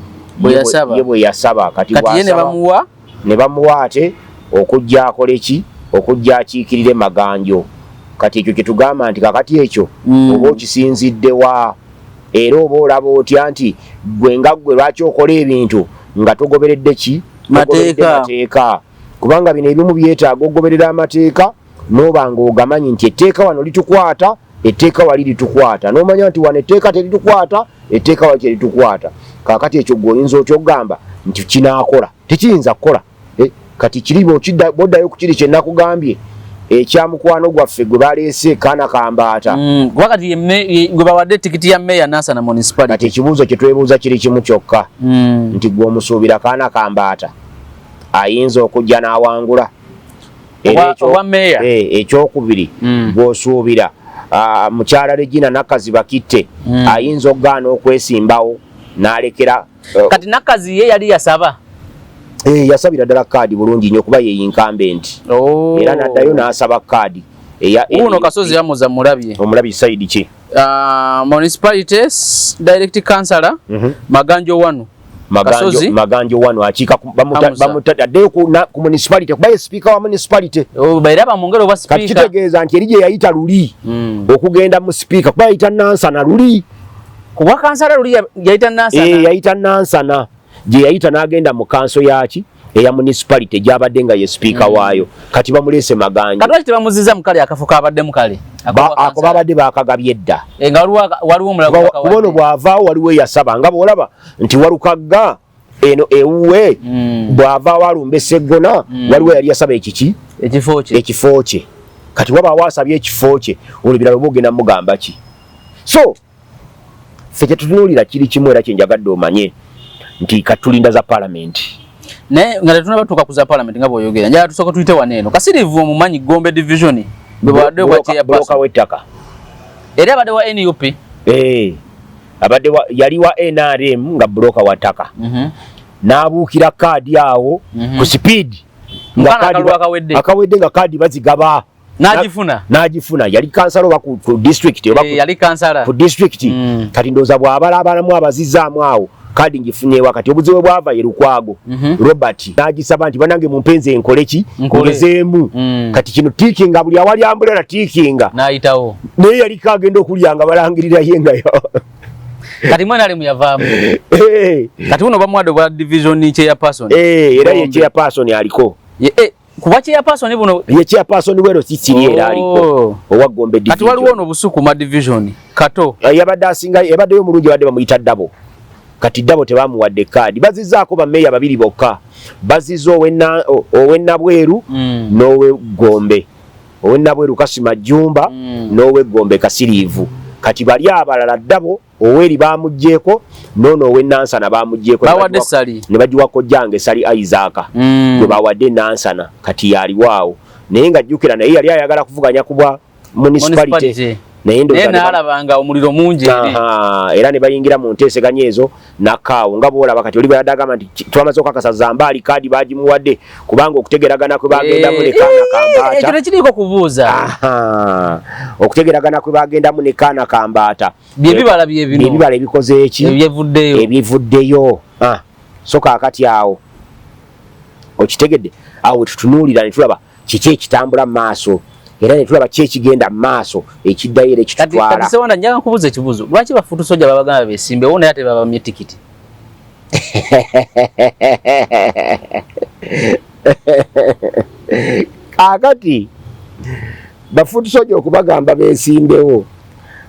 ye bwe yasaba kati ne bamuwa ate okujja akole ki okujja akiikirire Maganjo kati ekyo kyetugamba nti kakati ekyo oba okisinziddewa era oba olaba otya nti gwe nga gwe lwaki okola ebintu nga togoberedde ki mateeka kubanga bino ebimu byetaaga ogoberera amateeka n'oba ng'ogamanyi nti etteeka wano litukwata etteeka wali litukwata n'omanya nti wano etteeka teritukwata etteeka wali teritukwata kaakati ekyo gw'oyinza otya okugamba nti kinaakola tekiyinza kukola kati kiri bw'oddayo ku kiri kye nakugambye ekyamukwano gwaffe gwe baleese Kaana Kambaata wakati gwe bawadde tikiti ya meya Nansana municipality kati ekibuuzo kye twebuuza kiri kimu kyokka nti gwe omusuubira Kaana Kambaata ayinza okujja n'awangula owa meya ekyokubiri gw'osuubira mukyala Regina Nakazi Bakitte ayinza okugaana okwesimbawo n'alekera kati Nakazi ye yali yasaba yasabira ddala kaadi bulungi nnyo kuba ye incumbent era n'addayo n'asaba kaadi uno Kasozi Hamuza omulabye side ki municipality direct councillor Maganjo 1 Maganjo 1 akiika bamutaddeyo ku municipality kuba ye speaker wa municipality baira bamwongera oba speaker kati kitegeeza nti eri gye yayita luli okugenda mu speaker kuba yayita Nansana luli kuba kansala luli yayita Nansana gye yayita n'agenda mu kanso yaki eya municipality gy'abadde nga ye speaker waayo kati bamuleese Maganjo kati lwaki tebamuziza mukale akafo kabadde mukale ako babadde bakagabye edda nga waliwo omulago kubono bw'avaawo waliwo eyasaba nga bw'olaba nti Walukagga eno ewuwe bw'avaawo alumba Esseggona waliwo yali yasaba ekifo kye kati wabaawo asabye ekifo kye olubira lwe bogenda mugamba ki so ffe kyetutunuulira kiri kimu era kyenjagadde omanye nti katulinda za parliament naye nga tetunaba tuka kuza parliament nga bw'oyogera njala tusooka tuyite wano eno Kasirivu omumanyi Gombe division bwe bawadde bloka w'ettaka era abadde wa NUP abadde yali wa NRM nga bloka wa ttaka n'abuukira kaadi awo ku speed akawedde nga kaadi bazigaba n'agifuna yali kansala oba ku district ku district kati ndowooza bw'abalaabalamu abazizaamu awo kaadi ngifunye wakati obuzibu bwava ye Lukwago Robert n'agisaba nti banange mumpenze enkole ki ngezeemu kati kino tiikinga buli awali ambulera tiikinga n'ayitawo naye yali kagenda okulyanga balangirira ye nga kati mwana ali muyavaamu kati uno bamuwadde obwa division chairperson era ye chairperson aliko kuba chairperson buno ye chairperson wero sisiri era aliko owa Gombe division kati waliwo ono busuku ma division kato yabadde asinga yabaddeyo omulungi badde bamuyita Dabo kati Dabo tebamuwadde kaadi bazizzaako bameeya babiri bokka bazizza ow'Ennabweru n'owe Gombe ow'Ennabweru Kasima Jjumba n'owe Gombe Kasiriivu kati bali abalala Dabo oweri bamugjeeko nono ow'e Nansana bamugjeeko ne bagiwa kojjange Sali Isaac gwe bawadde Nansana kati yaliwaawo naye nga jjukira naye yali ayagala kuvuganya kubwa municipality naye naalabanga omuliro mungi era ne bayingira mu nteeseganya ezo nakaawo nga bwolaba kati oli bwe yadde agamba nti twamaze okukakasa Zambaali kaadi baagimuwadde kubanga okutegeragana kwe bagendamu ne Kaana Kambaata ekyo tekiriiko kubuuza okutegeragana kwe bagendamu ne Kaana Kambaata byebibala byebino ebibala ebikoze eki ebivuddeyo so kaakati awo okitegedde awo tutunuulira ne tulaba kiki ekitambula mu maaso era ne tulaba ki ekigenda mu maaso ekiddayo era ekitutwala kati sewanda njaga nkubuuza ekibuuzo lwaki bafuutu soja babagamba beesimbewo naye ate babamye tikiti kaakati bafuutu soja okubagamba beesimbewo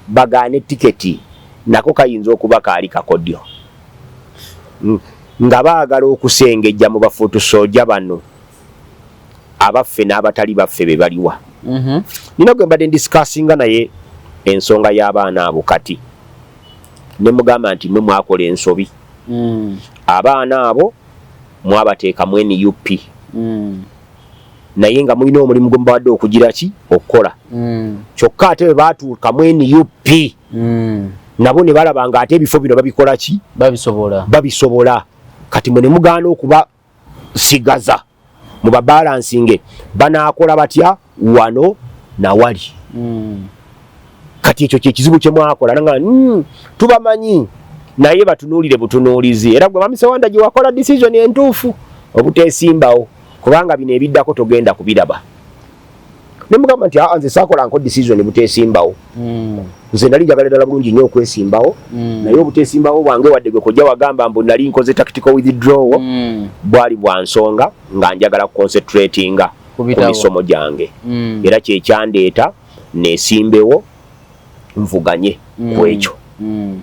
bagaane tiketi nako kayinza okuba kaali kakodyo nga baagala okusengejja mu bafuutu soja bano abaffe n'abatali baffe be baliwa. Nina gwe mbadde discussinga naye ensonga y'abaana abo kati ne mugamba nti mwe mwakola ensobi. Abaana abo mwabateeka mu NUP naye nga mulina omulimu gwe mubadde okugira ki okukola. Kyokka ate bwe baatuuka mu NUP nabo ne balaba nga ate ebifo bino babikola ki babisobola. Kati mwe ne mugaana okuba sigaza mu babalansinge banaakola batya wano na wali. Kati ekyo kyekizibu kye mwakola nanga tubamanyi naye batunuulire butunuulizi era gwe Mami Wanda gye wakola decision entuufu obuteesimbawo kubanga bino ebiddako togenda kubiraba. Ne mugamba nti nze saakola nko decision buteesimbawo. Nze nali njagala ddala bulungi nnyo okwesimbawo naye obuteesimbawo bwange wadde gwe kojja wagamba mbu nali nkoze tactical withdrawal bwali bwa nsonga nga njagala concentratinga ku misomo gyange era kyekyandeeta neesimbewo nvuganye ku ekyo.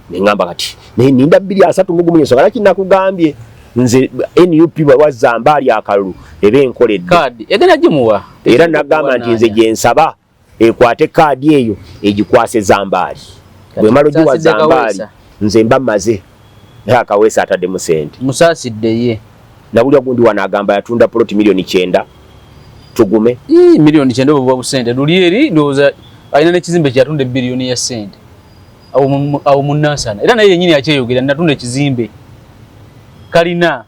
Nengamba kati naye ninda 2-3 mugumu nsonga laki nakugambye nze NUP wazza mbaali akalulu ebe enkoledde kadi egenda gimuwa era nagamba nti nze gye nsaba ekwate kadi eyo egikwase Zambaali bwe malo giwa Zambaali nze mba maze Kaweesa atadde mu sente musaasidde ye na buli ogundi wanagamba yatunda plot milioni 9 tugume milioni 9 obwo busente lulieri ndoza alina n'ekizimbe kyatunda bilioni ya sente awo munnansana era naye yennyini yakyeyogera natunda ekizimbe kalina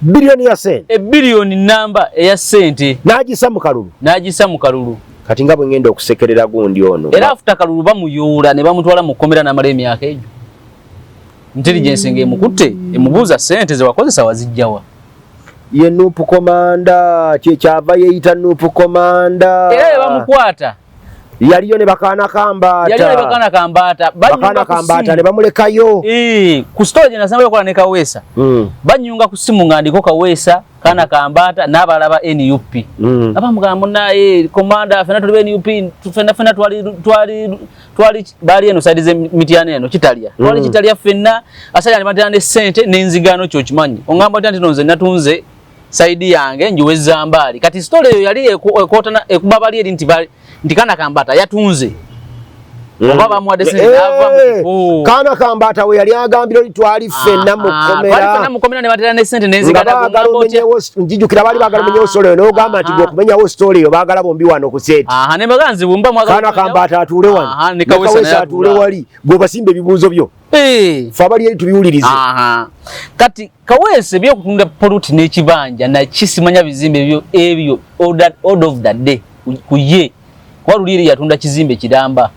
bilioni ya sente bilioni namba eya sente n'agisa mu kalulu kati nga bwe ngenda okusekerera gundi ono era afuta kalulu bamuyuula ne bamutwala mu kkomera n'amala emyaka egyo intelligence ng'emukutte emubuuza sente ze wakozesa wazijjawa. Ye Nuupu Komanda kyekyava yeeyita Nuupu Komanda era bamukwata yaliyo ne bakaana kambaata ne bamulekayo ku storage nasamba yakola ne Kaweesa banyunga ku simu ngandiko Kaweesa kana kambaata n'abalaba NUP abamugamba naye komanda fena tuli NUP fena twali bali eno side ze mitiane eno kitalya twali kitalya fena asali alimatana ne sente n'enzigano kyo kimanyi ongamba nti nonze natunze side yange njuwe Zambaali kati story eyo yali ekotana ekubabali eri nti kana kambata yatunze obaba mwadesene nava kana kambata we yali agambira litwali fenna mu komera ne batera ne sente nenzigana njijukira bali bagala menyewo story no gamba nti gokumenyawo story yo bagala bombi wano ku seti ne baganzi bumba mwagala kana kambata atule wano ne Kaweesa atule wali go basimbe bibuzo byo fabali yali tubiwulirize kati Kaweesa byo kutunda polluti n'ekibanja na kisimanya bizimbe byo ebyo all of that day kuye waluliri yatunda kizimbe kidamba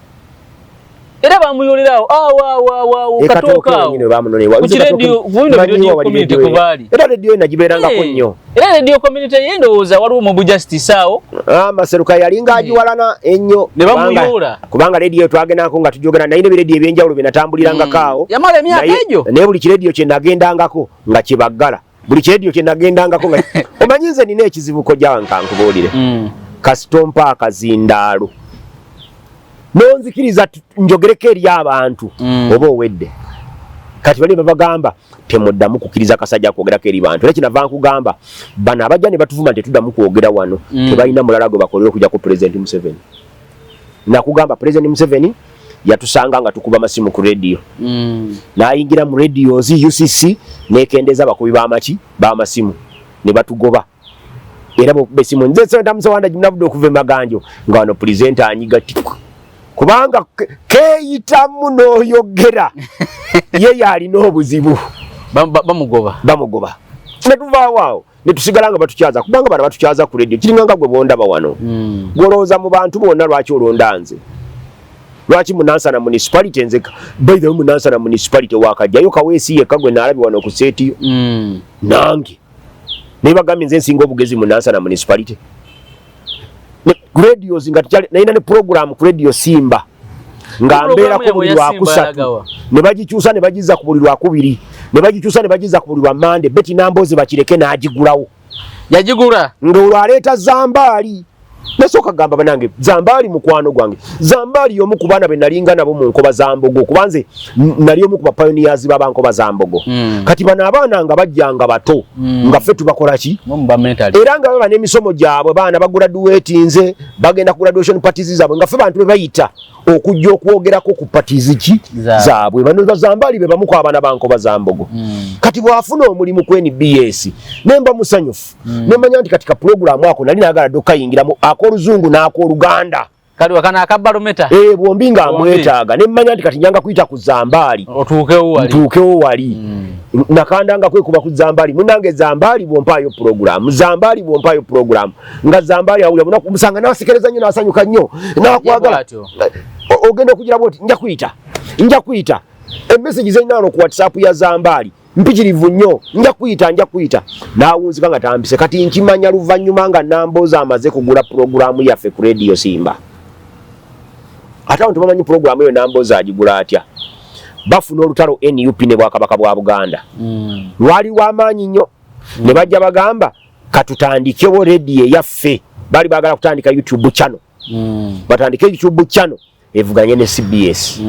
era bamuyolerawo katoka nyine bamunonewa radio community kubali era radio nagiberanga ko nnyo era radio community yendoza waliwo mu justice awo maseruka yalinga ajiwalana ennyo ne bamuyola kubanga radio twagendako nga tujogera nayo ne radio ebyenjawulo binatambuliranga kaawo yamala emyaka egyo ne buli radio kye nagendangako nga kibaggala buli radio kye nagendangako nga omanyize nina ekizibuko jawanka nkubulire kastompa akazindaalo nonzikiriza njogereko eri abantu oba owedde kati bali babagamba temuddamu kukiriza kasajja kwogerako eri bantu era kinava nkugamba bano abajja ne batuvuma nti tetuddamu kwogera wano tebalina mulala gwe bakolera okujja ku President Museveni nakugamba President Museveni yatusanga nga tukuba masimu ku radio n'ayingira mu radios UCC nekendeza bakubi b'amaki b'amasimu ne batugoba era besimu nze Senta Musawanda jimnavudde okuva emaganjo nga wano presenter anyiga tiku kubanga keeyitamu n'oyogera ye yalina obuzibu bamugoba netuvaawo netusigala nga batukyaza kubanga bana batukyaza ku radio kiringa nga gwe bondaba wano gwolowooza mu bantu bonna lwaki olonda nze lwaki Munansana municipality nze by the way Munansana municipality wakajjayo Kaweesi yekka gwe naalabye wano ku seetiyo nange nebagambye nze nsinga obugezi Munansana municipality radios nga tukyali naina ne program ku radio Simba nga mbeera ku buli lwakusatu ne bagikyusa ne bagiza ku buli lwakubiri ne bagikyusa ne bagiza ku buli lwa Mande Betty Namboze bakireke n'agigulawo yagigula ng'olwo aleeta Zambaali nasooka gamba banange Zambali mukwano gwange Zambali yomu ku baana be nalinga nabo mu nkoba za Mbogo kubanze nali omu ku bapioneers b'abankoba za Mbogo kati bano abaana nga bajjanga bato nga ffe tubakola ki era nga baba n'emisomo gyabwe baana bagraduate nze bagenda ku graduation parties zaabwe nga ffe bantu be bayita okujja okwogerako ku parties ki zaabwe bano Zambali be bamu ku abaana bankoba za Mbogo kati bwafuna omulimu ku NBS nemba musanyufu nemanya nti katika program ako nali nagala dokayingiramu akoluzungu n'akoluganda kali wakana akabalometa bombi nga amwetaaga nemmanya nti kati nyanga kuyita ku Zambali otuukewo wali nakandanga kwekuba ku Zambali munange Zambali bompayo program nga Zambali awula munaku musanga nasekereza nnyo nasanyuka nnyo nakwagala ogenda okugira bwoti nja kuyita emessage zennaano ku WhatsApp ya Zambali mpikirivu nnyo nja kuyita nawunzika nga tambise kati nkimanya luvannyuma nga Nambooza amaze kugula programu yaffe ku Radio Simba ate abantu bamanyi programu eyo Nambooza agigula atya bafuna olutalo NUP ne Bwakabaka bwa Buganda lwali w'amaanyi nnyo ne bajja bagamba katutandikewo radio yaffe bali baagala kutandika YouTube channel batandike YouTube channel evuganye ne CBS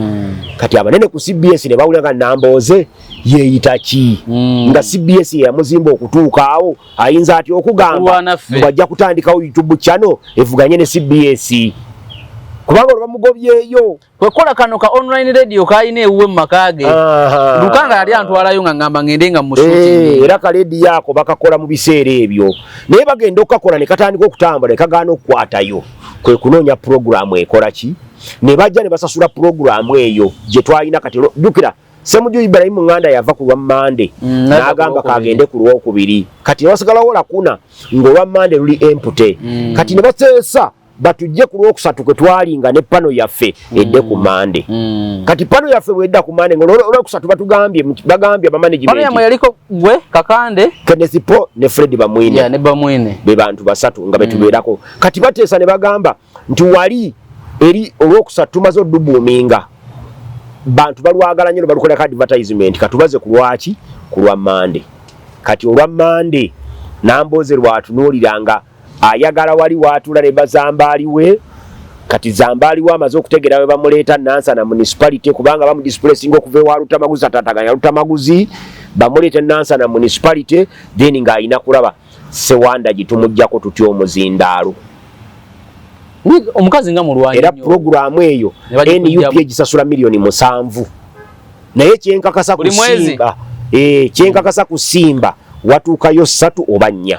kati abanene ku CBS ne bawulira nga Nambooze yeeyita ki nga CBS yamuzimba okutuuka awo ayinza ati okugamba bajja kutandikawo YouTube channel evuganye ne CBS kubanga bamugobyeyo kwekola kano ka online radio kayina ewuwe mu makage lukanga yali antwalayo nga ngamba ngende nga mushooting era ka radio yako bakakola mu biseera ebyo naye bagenda okukakola ne katandika okutambula ne kagaana okukwatayo kwe kunoonya programu ekola ki ne bajja ne basasula programu eyo gye twalina kati jjukira Ssemujju Ibrahim Nganda yava ku lwa Mande n'agamba kagende ku Lwokubiri kati basigalawo lakuna ng'olwa Mande luli empute kati ne bateesa batujje ku Lwokusatu kwe twalinga ne pano yaffe edde ku Mande kati pano yaffe bwedda ku Mande ng'Olwokusatu bagambye abamanagement pano yamwe yaliko gwe Kakande Kenneth Po ne Fred Bamwine ne Bamwine be bantu basatu nga betubeerako kati bateesa ne bagamba nti wali eri Olwokusatu tumaze oddubuuminga bantu balwagala nnyo balukolako advertisement katubaze ku lwaki ku lwa Mande kati olwa Mande Nambooze lwatunuuliranga ayagala wali watula ne Bazambali we kati Zambali we amaze okutegera we bamuleeta Nansana municipality kubanga bamudisplacing okuva ewa Lutamaguzi atataganya Lutamaguzi bamuleeta Nansana municipality then ng'ayina kulaba Sewanda gitumujjako tutya omuzindaalo omukazi nga mulwanyi era programu eyo NUP egisasula $7,000,000 naye kyenkakasa ku Simba watuukayo 3 oba 4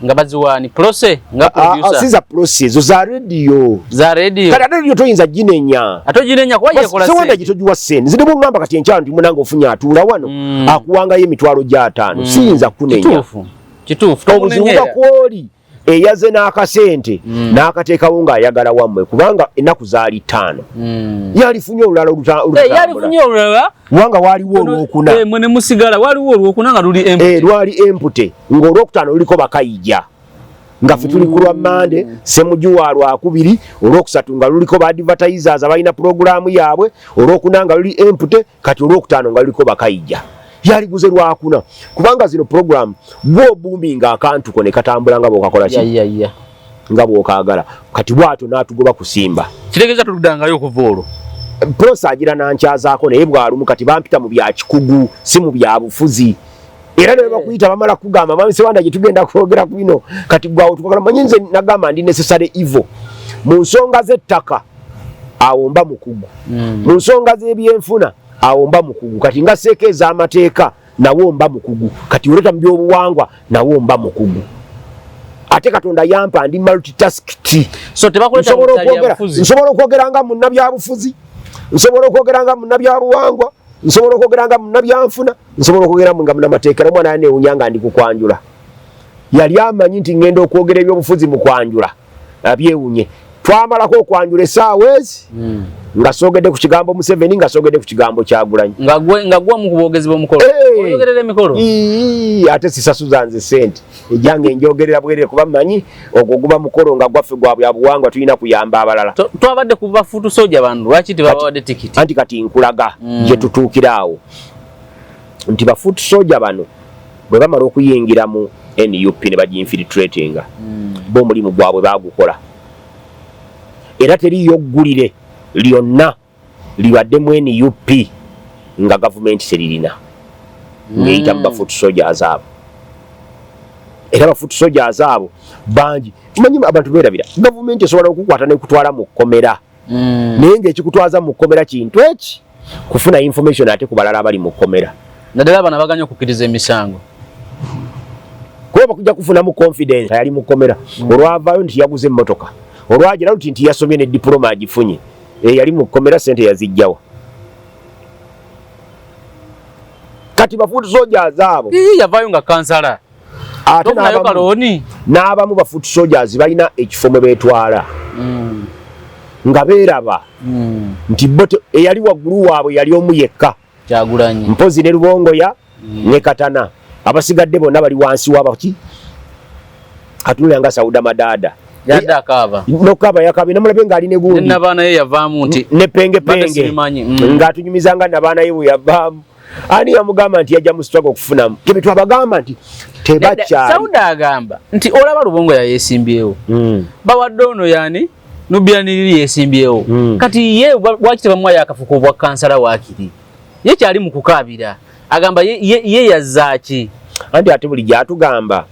nga baziwani prose nga producer siza prose zo za radio kati radio toyinza ginenya atoginenya kwa yekola Sewanda gitojuwa sene zidi bungamba kati enkyalo ndi munanga ofunya atuula wano akuwangayo emitwalo gya 5 siyinza kunenya kituufu obuzibuka kwoli eyaze n'akasente n'akateekawo ng'ayagala wammwe kubanga ennaku zaali 5 yalifunye olulala olutambula wanga waaliwo olwokuna mwene musigala waliwo olwokuna nga luli empute lwali empute ng'olwokutaano luliko bakayija nga ffe tuli ku lwa Mande Ssemujju wa Lwakubiri olwokusatu nga luliko ba advertisers abalina programu yaabwe olwokuna nga luli empute kati olwokutaano nga luliko bakayija yaliguze Lwakuna kubanga zino program gwo boominga akantu ko ne katambula nga bokakola ki nga bwokagala kati bwato n'atugoba ku Simba kitegeeza tuludangayo okuva olwo prosa agira nankyazaako naye bwalumu kati bampita mu bya kikugu si mu bya bufuzi era ne bakuyita bamala kugamba mami Sewanda gye tugenda kwogera ku bino kati gwawo tukola manyi nze nagamba ndi necessary evil mu nsonga z'ettaka awomba mukugu mu nsonga z'ebyenfuna awomba mukugu kati nga sekeeza amateeka nawomba mukugu kati oleta mu byobuwangwa nawomba mukugu ate Katonda yampa ndi multitasked so tebakoleta mutabufuzi nsobola okwogeranga mu nabyabufuzi nsobola okwogeranga mu nabyabuwangwa nsobola okwogeranga mu nabyanfuna nsobola okwogeranga nga munamateeka na mwana ne unyanga ndi kukwanjula yali amanyi nti ngenda okwogera ebyobufuzi mu kwanjula abyewunye twamalako okwanjula essaawa ezi nga sogedde ku kigambo Museveni nga sogedde ku kigambo Kyagulanyi nga gwa mu kubogezi b'omukolo oyogerera emikolo ate sisasuza nze sente ejange njogerera bwerere kuba manyi ogwo guba mukolo nga gwaffe gwa byabuwangwa tulina kuyamba abalala twabadde ku bafuutu soja bantu lwaki tebabawadde tikiti anti kati nkulaga gye tutuukiraawo nti bafuutu soja bano bwe bamala okuyingira mu NUP ne baginfiltratinga bo omulimu gwabwe bagukola era teriyo ggulire lyonna libaddemu NUP nga gavumenti teririna ng'eyita mu bafoot soldiers abo era bafoot soldiers abo bangi kimanyi abantu beerabira gavumenti esobola okukwata nekutwala mu kkomera naye ng'ekikutwaza mu kkomera kintu eki kufuna information ate ku balala abali mu kkomera naddala abana baganya okukkiriza emisango kuba bakujja kufunamu confidence yali mu kkomera olwavaayo nti yaguze emmotoka olwagira luti nti yasomye ne diploma agifunye yali mu kkomera sente yazijjawa kati bafoot soldiers abo yavaayo nga kansala ate n'abamu bafoot soldiers balina ekifo mwe beetwala nga beeraba nti bo eyali waggulu waabwe yali omu yekka Kyagulanyi mpozi ne Lubongoya ne Katana abasigadde bonna bali wansi wabaki atunula nga Sauda Madada yadda akaba nokaba yakabe namulabe nga ali ne gundi n'abaana ye yavaamu nti ne penge nga atunyumizanga n'abaana ye bwe yavaamu ani yamugamba nti yajja mu struggle okufunamu kebe twabagamba nti tebakyali Sauda agamba nti olaba Lubongoya yeesimbyewo bawadde ono yani Nubianiriri yeesimbyewo kati ye wakite bamwayo akafuko bwa kansala waakiri ye kyali mu kukaabira agamba ye yazzaaki andi ate buli gyatugamba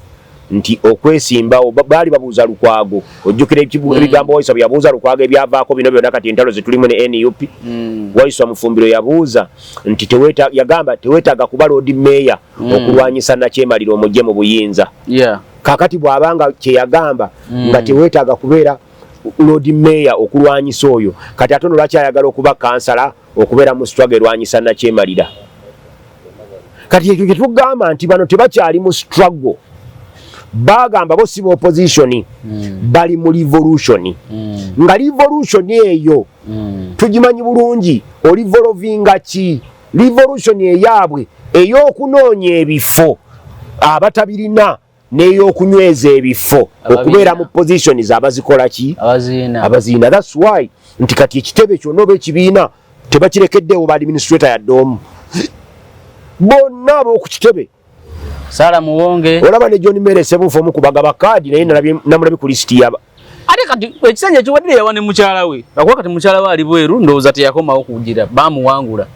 nti okwesimbawo baali babuuza Lukwago ojjukira ebigambo Waiswa byabuuza Lukwago ebyavaako bino byonna kati entalo zetulimu ne NUP Waiswa Mufumbiro yabuuza nti yagamba teweetaaga kuba Lord Mayor okulwanyisa Nakyemalira omujje mu buyinza kakati bw'abanga kyeyagamba nga teweetaaga kubeera Lord Mayor okulwanyisa oyo kati ate ono lwaki ayagala okuba kansala okubeera mu struggle erwanyisa Nakyemalira kati ekyo kye tugamba nti bano tebakyali mu struggle bagamba bo si ba opposition bali mu revolution nga revolution eyo tugimanyi bulungi olivolvinga ki revolution eyaabwe ey'okunoonya ebifo abatabirina n'ey'okunyweza ebifo okubeera mu positions abazikola ki abaziina that's why nti kati ekitebe kyonna oba ekibiina tebakirekeddewo ba administrator yadde omu bonna ab'oku kitebe Sala Muwonge olaba ne John Mere Sebufu omu kubagaba kaadi naye namulabi ku listi yaba ate kati ekisanja ekiwadde yawa ne mukyala we bakuba kati mukyala we ali bweru ndowooza teyakomawo kugira bamuwangula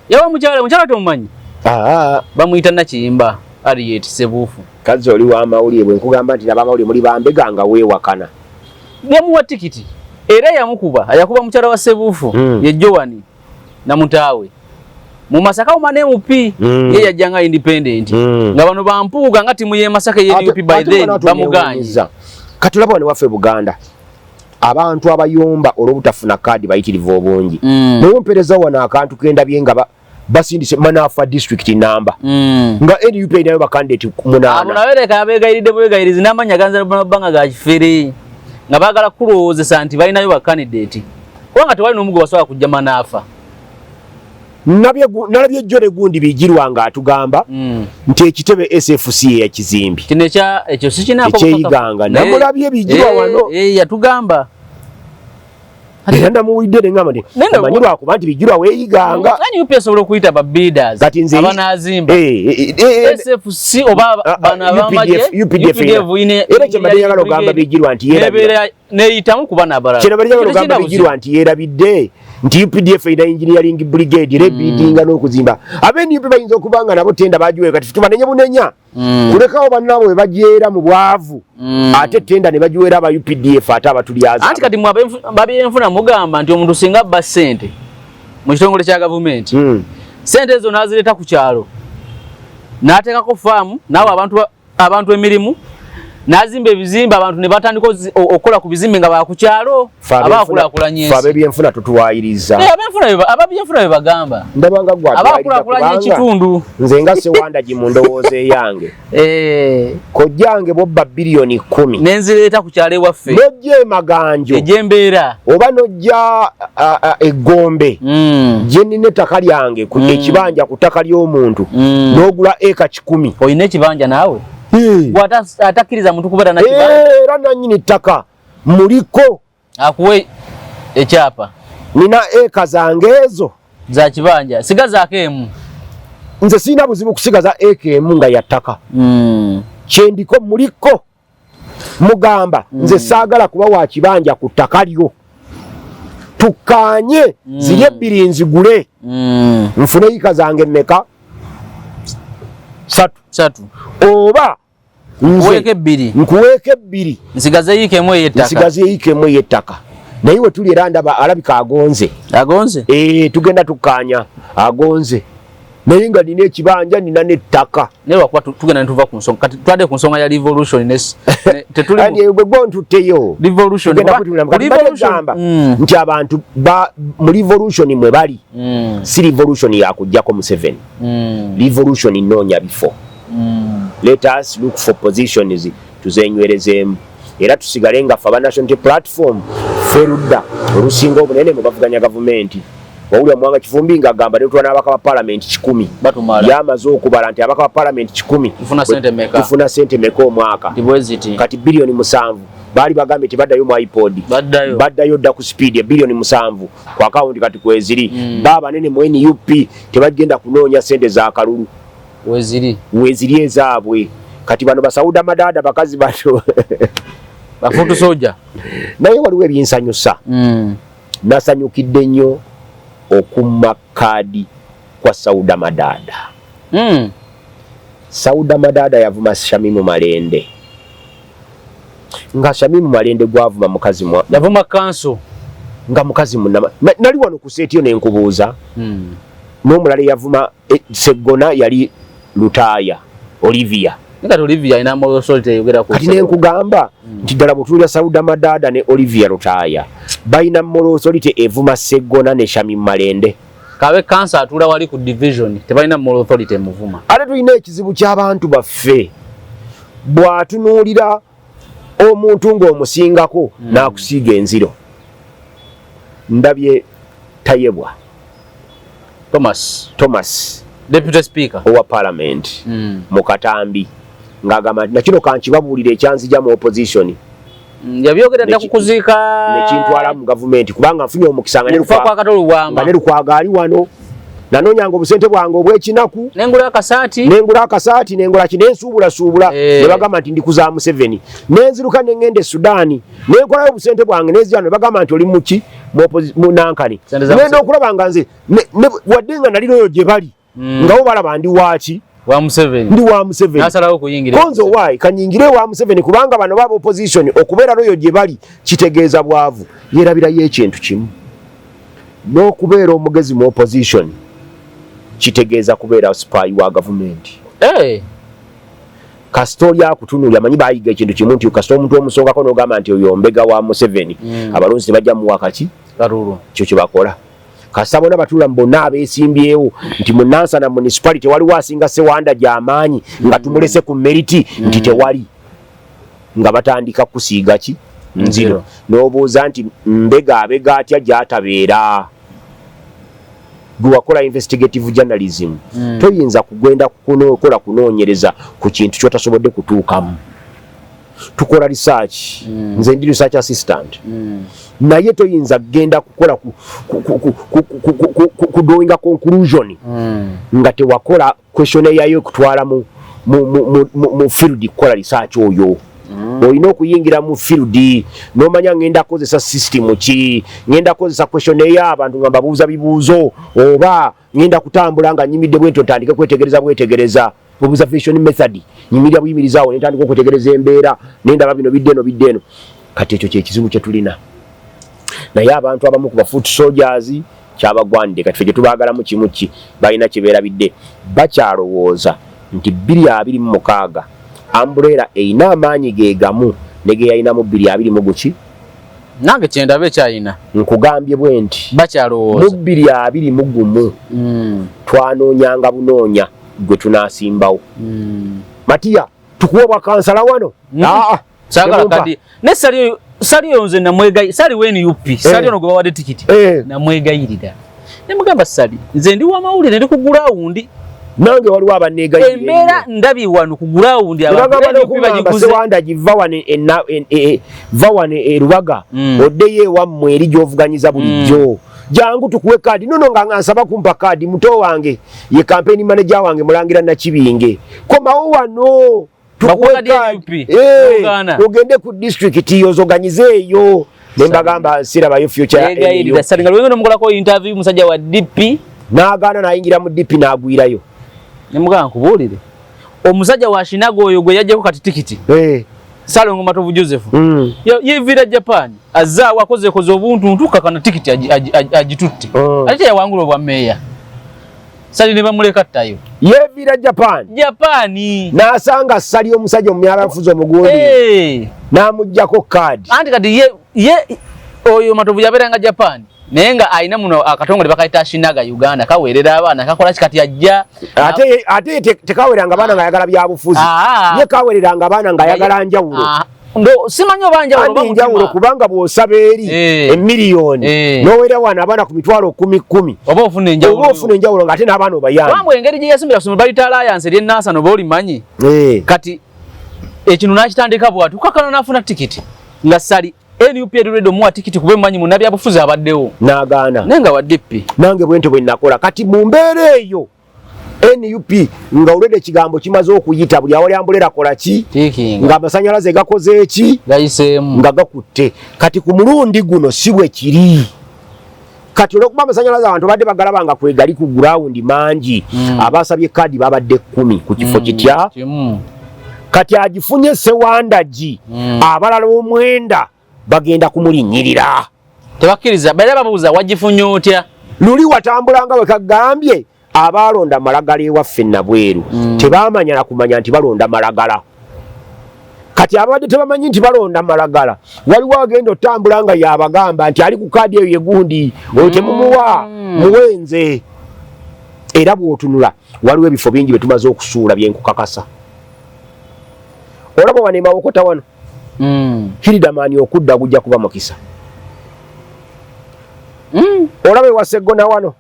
yawa mukyala tomumanyi bamuyita Nakiyimba Harriet Sebufu kazi oli w'amawulire bwe nkugamba nti n'abamawulire muli bambega nga weewakana yamuwa tikiti era yakuba mukyala wa Sebufu ye Joani na mutaawe mu Masaka umane MP ye yajjanga independent nga bano bampuuga nga timu ye Masaka ye NUP by then bamuganyiza kati olaba ne waffe Buganda abantu abayomba olw'obutafuna kaadi bayitirivu obungi naye mpereza wano akantu kendabye nga basindise Manafa district namba nga NUP nayo bakandidate 8 abo nabereka abegayiridde bwegayirizi n'amanya ganza banga ga kifere nga bagala kulowoozesa nti balinayo bakandidate kubanga tewali n'omugo basobola kujja Manafa nalabye Jone Gundi Bijirwa nga atugamba nti ekitebe SFC yakizimbi kino ekyo sikinako ekyeyiganga namulabye Bijirwa wano yatugamba era namuwulidde ne ngamba nti amanyi lwakuba nti Bijirwa weeyiganga NUP esobola okuyita ba bidders abanazimba SFC oba bano abamaje UPDF era kyembadde njagala okugamba Bijirwa nti yeerabidde neyitamu kuba n'abalala kyembadde njagala okugamba Bijirwa nti yeerabidde nti UPDF ina engineering brigade rebuildinga n'okuzimba NUP bayinza okubanga nabo tenda bagiwe kati tubanenye bunenya kulekawo bannabo bagyera mu bwavu ate tenda ne bagiwera aba UPDF ate abatulyaza anti kati babyenfuna mugamba nti omuntu singa abba ssente mu kitongole kya gavumenti ssente ezo n'azireeta ku kyalo n'ateekako faamu naawe abantu emirimu nazimba ebizimba abantu ne batandika okukola ku bizimbe nga bakukyalo abakulaakulanya ensi ab'ebyenfuna tutuwaayiriza ab'ebyenfuna be bagamba ndabanga abakulaakulanya ekitundu nze nga Sewandagi mu ndowooza eyange kojjange bobba biliyoni 10 nenzireeta ku kyalo ewaffe nojja emaganjo egyembeera oba nojja eggombe gye nnina ettaka lyange ekibanja ku ttaka ly'omuntu n'ogula eka 10 olina ekibanja naawe atakkiriza muntu kubeera nakibanja era nannyini ttaka muliko akuwe ekyapa nina eka zange ezo za kibanja sigazaako emu nze sirina buzibu kusigaza eka emu nga ya ttaka kyendiko muliko mugamba nze saagala kuba wa kibanja ku ttaka lyo tukkaanye ziri ebbiri nzigule nfune yika zange mmeka 3 oba nkuweeka ebbiri nsigaze yika emu ey'ettaka naye we tuli era ndaba alabika agonze tugenda tukkaanya agonze naye nga nina ekibanja nina n'ettaka naye lwakuba tugenda ne tuva ku nsonga kati twadde ku nsonga ya revolution tetuli bwe ntutteyo revolution nti abantu mu revolution mwe bali si revolution yakuggyako Museveni revolution nnoonya bifo let us look for positions tuzenywerezeemu era tusigale nga ffe aba national platform ferudda olusinga obunene mu bavuganya gavumenti wawulira Mwanga Kivumbi ng'agamba ne tutwana abaka ba parliament 10 yamaze okubala nti abaka ba parliament 10 tufuna sente meka omwaka kati bilioni 7 baali bagambye tibaddayo mu iPod baddayo dda ku speed bilioni 7 ku account kati kweziri baba nene mu NUP tebagenda kunoonya sente za kalulu weziri ezaabwe kati bano basauda madada bakazi bato bafutu soja naye waliwo ebinsanyusa nasanyukidde nnyo okumma kaadi kwa Sauda Madada Sauda Madada yavuma Shamimu Malende nga Shamimu Malende gwavuma mukazi mwa yavuma kanso nga mukazi munama nali wano ku setiyo nenkubuuza n'omulala yavuma Segona yali Lutaya Olivia ngati Olivia ina moyo solte yogera ku kati nenkugamba nti ddala butulya Sauda Madada ne Olivia Lutaya baina moyo solte evuma Segona ne Shamimu Malende kabe kansa atula wali ku division tebalina moral authority muvuma ate tulina ekizibu ky'abantu baffe bw'atunuulira omuntu ng'omusingako n'akusiiga enziro ndabye Tayebwa Thomas deputy speaker owa parliament mu Katambi ng'agamba nakino kankibabuulira ekyanzija mu opposition yabyogera dda kukuziika nekintwala mu gavumenti kubanga nfunye omukisa nga ne Lukwago ali wano nanoonyanga obusente bwange obw'ekinaku nengula akasaati nengola ki nensuubulasuubula ne bagamba nti ndikuza Museveni nenziruka nengende Sudaani nenkolayo obusente bwange nezijano ne bagamba nti oli muki mu Nankani ngenda okulaba nga nze wadde nga nali noyo gye bali nga bo balaba ndi waaki ndi wa Museveni konzo why kanyingire wa Museveni kubanga bano baba opposition okubeera noyo gye bali kitegeeza bwavu yerabirayo ekintu kimu n'okubeera omugezi mu opposition kitegeeza kubeera spy wa gavumenti kasita oli akutunuulya amanyi baayiga ekintu kimu nti kasita omuntu omusongako n'ogamba nti oyo mbega wa Museveni abalonzi tebajja muwakaki kyo kye bakola kasita bonna batuula bonna abeesimbyewo nti mu Nansana municipality waliwo asinga Sewanda gy'amaanyi nga tumulese ku meriti nti tewali nga batandika kusiiga ki nziro n'obuuza nti mbega abega atya gy'atabeera gwe wakola investigative journalism toyinza kugenda kukola kunoonyereza ku kintu ky'otasobodde kutuukamu tukola research nze ndi research assistant naye toyinza kugenda kukola kudrawinga conclusion nga tewakola questionnaire yo kutwala mu field kukola research oyo olina okuyingira mu field n'omanya ngenda kozesa system ki ngenda kozesa questionnaire abantu nga mbabuuza bibuuzo oba ngenda kutambula nga nyimidde bwento ntandike kwetegereza observation method nyimirira buyimirizaawo nentandika okwetegereza embeera nendaba bino bidde eno kati ekyo kyekizibu kye tulina naye abantu abamu ku bafoot soldiers kyabagwanidde kati ffe gye tubaagalamu kimu ki balina kyebeerabidde bakyalowooza nti 2026 Umbrella eina amaanyi ge gamu ne ge yalinamu 2020 nange kyendabe kyayina nkugambye bwe nti bakyalowooza mu 2021 twanoonyanga bunoonya gwe tunaasimbawo Matiya tukuwa kansala wano sagala kadi ne saliyo nze namwegayi sali weni yupi saliyo no gwe bawadde tikiti namwegayirira ne mugamba sali nze ndi wa mawulire ndi ku ground nange waliwo abaneegayirira embeera ndabi wano ku ground abantu Sewanda giva wane Rubaga oddeyo ewammwe eri gy'ovuganyiza bulijjo jangu tukuwe kaadi nono nga nsaba kumpa kaadi muto wange ye campaign manager wange Mulangira Nakibinge komawo wano ogende ku district yozoganyizeeyo nembagamba sirabayo future salinga lwengo nomukolako interview musajja wa DP n'agaana n'ayingira mu DP n'agwirayo nemugamba nkubuulire omusajja wa Shinago oyo gwe yajjako kati tikiti Salongo Matovu Joseph yevira Japan azaawa akoze obuntu ntuka kana tikiti agitutte ate yawangula obwa meya sali ne bamuleka tayo yevira Japani n'asanga sali omusajja omuyalafuzo omugundi n'amuggyako kaadi anti kati ye oyo Matovu yaberanga Japan nenga aina muno akatongole bakaita Shinaga Uganda kawerera abana kakola kikati ajja ate tekaweranga abana nga yagala byabufuzi ye kawereranga abana nga yagala njawulo ndo simanyo banjawulo kubanga bwosaba eri emiliyoni nowera wana abana ku mitwalo 10 oba ofune njawulo nga ate n'abaana obayamba wamwe engeri gye yasimbira kusoma Balita Alliance eri nasa no boli manyi kati ekinu nakitandika bwatu kakana nafuna tikiti nga sali NUP eruledo muwa tikiti kube manyi munabi abufuza abaddewo n'agaana nenga wa DP nange bwente bwe nakola kati mu mbeera eyo NUP nga olwedde ekigambo kimaze okuyita buli awali ambulera kola ki nga amasanyalaze gakoze eki gayiseemu nga gakutte kati ku mulundi guno si bwe kiri kati olwokuba amasanyalaze abantu badde bagalabanga kwegali ku gurawundi mangi abasabye kaadi babadde 10 ku kifo kitya kati agifunye Sewandagi abalala omwenda bagenda kumulinyirira tebakkiriza bale babuuza wagifunye otya luli watambulanga we kagambye abalonda malagala ewaffe nabweru tebamanyala kumanya nti balonda malagala kati abadde tebamanyi nti balonda malagala waliwo agenda otambulanga yabagamba nti ali ku kaadi eyo yegundi oyo temumuwa muwenze era bw'otunula waliwo ebifo bingi bye tumaze okusuula byenkukakasa olaba wano emawokota wano Hiridamani okudda gujja kuba mukisa olabe wa Segona wano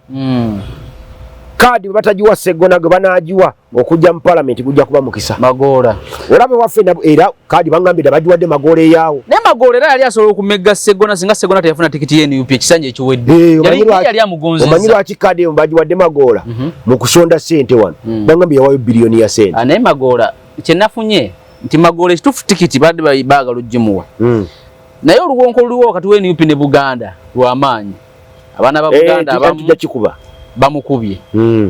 kaadi batajiwa Segona gwe banaajiwa okujja mu parliament gujja kuba mukisa Magola olabe waffe era kaadi bangambira bajiwadde Magola eyaawo ne Magola era yali asobola okumegga Segona singa Segona teyafuna tikiti ye NUP ekisanja ekiwedde yali amugonzeza omanyi lwaki kaadi eyo bajiwadde Magola mu kusonda ssente wano bangambye yawayo biliyoni ya ssente naye Magola kyenafunye nti Magola ekitufu tikiti badde bayibaagala ogimuwa naye oluwonko luliwo wakati we NUP ne Buganda lw'amaanyi abaana ba Buganda abamu bamukubye